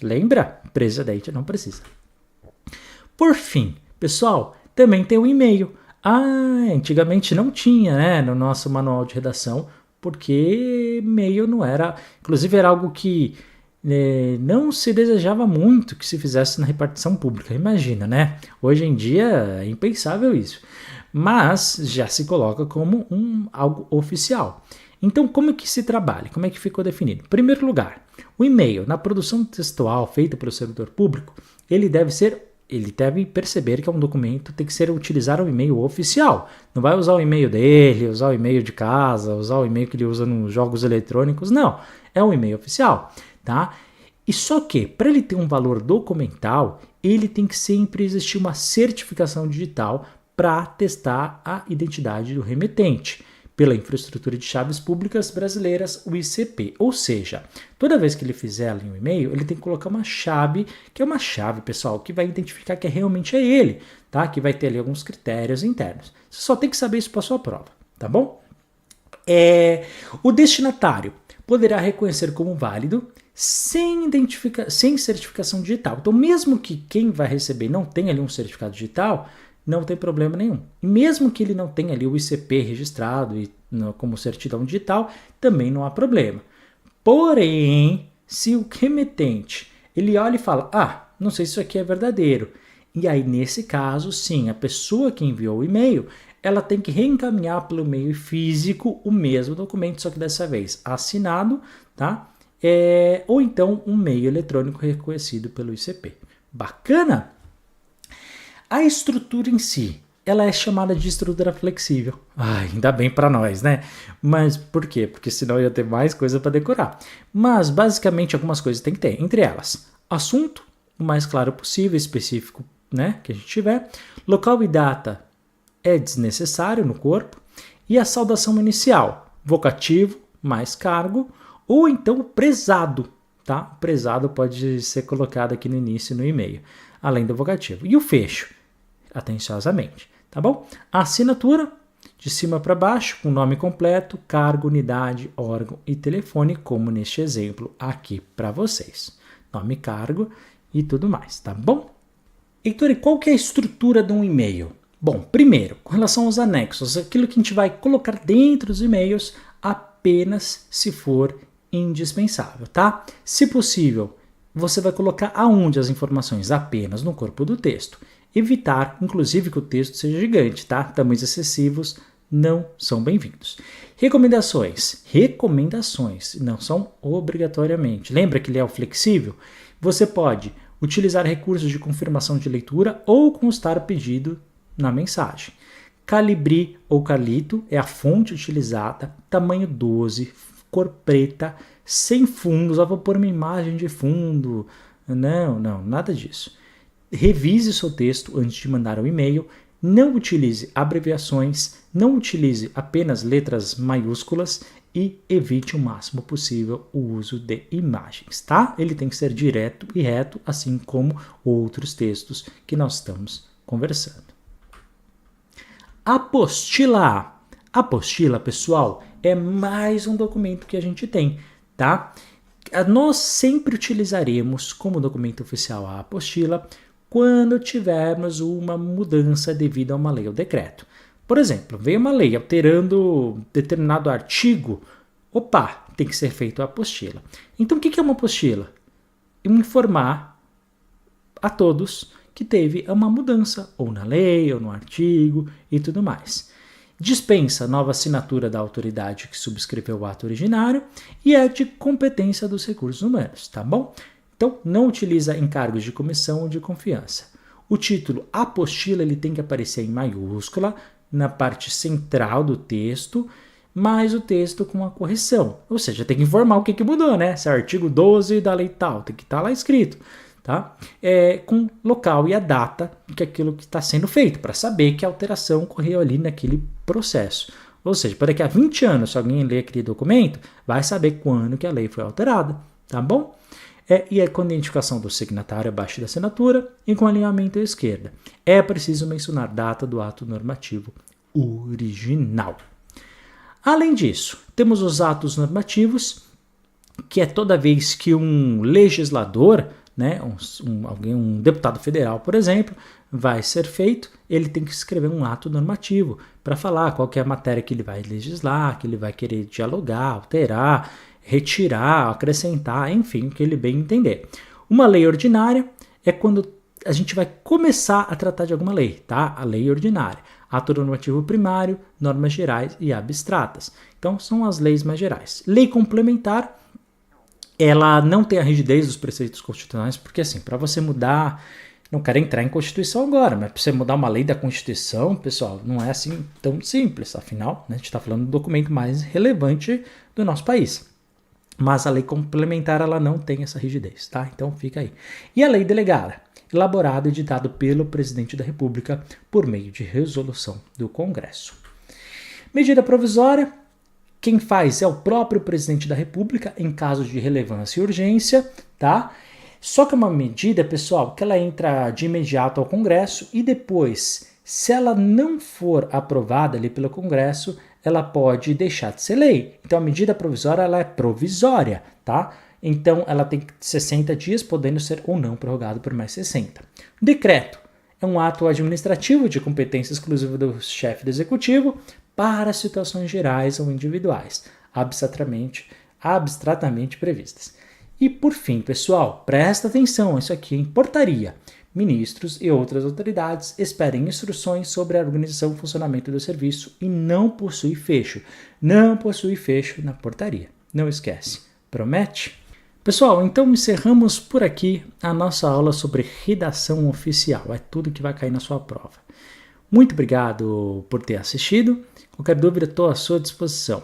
A: Lembra? Presidente não precisa. Por fim, pessoal, também tem o e-mail. Antigamente não tinha, né, no nosso manual de redação, porque e-mail não era... Inclusive era algo que não se desejava muito que se fizesse na repartição pública. Imagina, né? Hoje em dia é impensável isso. Mas já se coloca como algo oficial. Então, como é que se trabalha? Como é que ficou definido? Em primeiro lugar, o e-mail, na produção textual feita pelo servidor público, ele deve perceber que é um documento, tem que utilizar um e-mail oficial. Não vai usar o e-mail dele, usar o e-mail de casa, usar o e-mail que ele usa nos jogos eletrônicos. Não, é um e-mail oficial, tá? E só que, para ele ter um valor documental, ele tem que sempre existir uma certificação digital para testar a identidade do remetente, pela infraestrutura de chaves públicas brasileiras, o ICP. Ou seja, toda vez que ele fizer ali um e-mail, ele tem que colocar uma chave, que é uma chave, pessoal, que vai identificar que realmente é ele, tá? Que vai ter ali alguns critérios internos. Você só tem que saber isso para sua prova, tá bom? O destinatário poderá reconhecer como válido sem certificação digital. Então, mesmo que quem vai receber não tenha ali um certificado digital, não tem problema nenhum. E mesmo que ele não tenha ali o ICP registrado como certidão digital, também não há problema. Porém, se o remetente ele olha e fala, não sei se isso aqui é verdadeiro, e aí nesse caso, sim, a pessoa que enviou o e-mail, ela tem que reencaminhar pelo meio físico o mesmo documento, só que dessa vez assinado, tá? Ou então um meio eletrônico reconhecido pelo ICP. Bacana? A estrutura em si, ela é chamada de estrutura flexível. Ainda bem para nós, né? Mas por quê? Porque senão ia ter mais coisa para decorar. Mas basicamente algumas coisas tem que ter. Entre elas, assunto, o mais claro possível, específico, né, que a gente tiver. Local e data é desnecessário no corpo. E a saudação inicial, vocativo, mais cargo, ou então prezado, tá? O prezado pode ser colocado aqui no início no e-mail, além do vocativo. E o fecho? Atenciosamente, tá bom? A assinatura, de cima para baixo, com nome completo, cargo, unidade, órgão e telefone, como neste exemplo aqui para vocês. Nome, cargo e tudo mais, tá bom? Heitor, e qual que é a estrutura de um e-mail? Bom, primeiro, com relação aos anexos, aquilo que a gente vai colocar dentro dos e-mails apenas se for indispensável, tá? Se possível, você vai colocar aonde as informações? Apenas no corpo do texto. Evitar, inclusive, que o texto seja gigante, tá? Tamanhos excessivos não são bem-vindos. Recomendações. Recomendações não são obrigatoriamente. Lembra que ele é o flexível? Você pode utilizar recursos de confirmação de leitura ou constar pedido na mensagem. Calibri ou Calito é a fonte utilizada, tamanho 12, cor preta, sem fundos. Vou pôr uma imagem de fundo. Não, nada disso. Revise seu texto antes de mandar o e-mail. Não utilize abreviações, não utilize apenas letras maiúsculas e evite o máximo possível o uso de imagens, tá? Ele tem que ser direto e reto, assim como outros textos que nós estamos conversando. Apostila. Apostila, pessoal, é mais um documento que a gente tem, tá? Nós sempre utilizaremos como documento oficial a apostila quando tivermos uma mudança devido a uma lei ou decreto. Por exemplo, veio uma lei alterando determinado artigo, tem que ser feita a apostila. Então, o que é uma apostila? Informar a todos que teve uma mudança, ou na lei, ou no artigo e tudo mais. Dispensa nova assinatura da autoridade que subscreveu o ato originário e é de competência dos recursos humanos, tá bom? Então, não utiliza encargos de comissão ou de confiança. O título apostila ele tem que aparecer em maiúscula na parte central do texto, mais o texto com a correção. Ou seja, tem que informar o que mudou, né? Se é artigo 12 da lei tal, tem que estar lá escrito. Tá? Com local e a data que aquilo que está sendo feito, para saber que a alteração ocorreu ali naquele processo. Ou seja, para daqui a 20 anos, se alguém ler aquele documento, vai saber quando que a lei foi alterada, tá bom? E com a identificação do signatário abaixo da assinatura e com alinhamento à esquerda. É preciso mencionar data do ato normativo original. Além disso, temos os atos normativos, que é toda vez que um legislador, né, um deputado federal, por exemplo, vai ser feito, ele tem que escrever um ato normativo para falar qual que é a matéria que ele vai legislar, que ele vai querer dialogar, alterar, retirar, acrescentar, enfim, o que ele bem entender. Uma lei ordinária é quando a gente vai começar a tratar de alguma lei, tá? A lei ordinária. Ato normativo primário, normas gerais e abstratas. Então, são as leis mais gerais. Lei complementar, ela não tem a rigidez dos preceitos constitucionais, porque assim, para você mudar, não quero entrar em Constituição agora, mas para você mudar uma lei da Constituição, pessoal, não é assim tão simples, afinal, né, a gente está falando do documento mais relevante do nosso país. Mas a lei complementar, ela não tem essa rigidez, tá? Então fica aí. E a lei delegada, elaborado e editado pelo presidente da República por meio de resolução do Congresso. Medida provisória, quem faz é o próprio presidente da República em casos de relevância e urgência, tá? Só que é uma medida, pessoal, que ela entra de imediato ao Congresso e depois, se ela não for aprovada ali pelo Congresso, ela pode deixar de ser lei. Então a medida provisória ela é provisória, tá? Então ela tem 60 dias, podendo ser ou não prorrogado por mais 60. O decreto é um ato administrativo de competência exclusiva do chefe do executivo para situações gerais ou individuais, abstratamente previstas. E por fim, pessoal, presta atenção, isso aqui é em portaria. Ministros e outras autoridades esperem instruções sobre a organização e funcionamento do serviço e não possui fecho. Não possui fecho na portaria. Não esquece. Promete? Pessoal, então encerramos por aqui a nossa aula sobre redação oficial. É tudo que vai cair na sua prova. Muito obrigado por ter assistido. Qualquer dúvida, estou à sua disposição.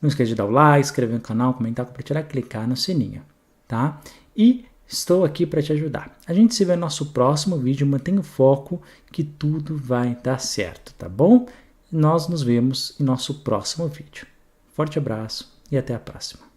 A: Não esqueça de dar o like, inscrever no canal, comentar, compartilhar, clicar no sininho, tá? E estou aqui para te ajudar. A gente se vê no nosso próximo vídeo. Mantenha o foco que tudo vai dar certo, tá bom? Nós nos vemos em nosso próximo vídeo. Forte abraço e até a próxima.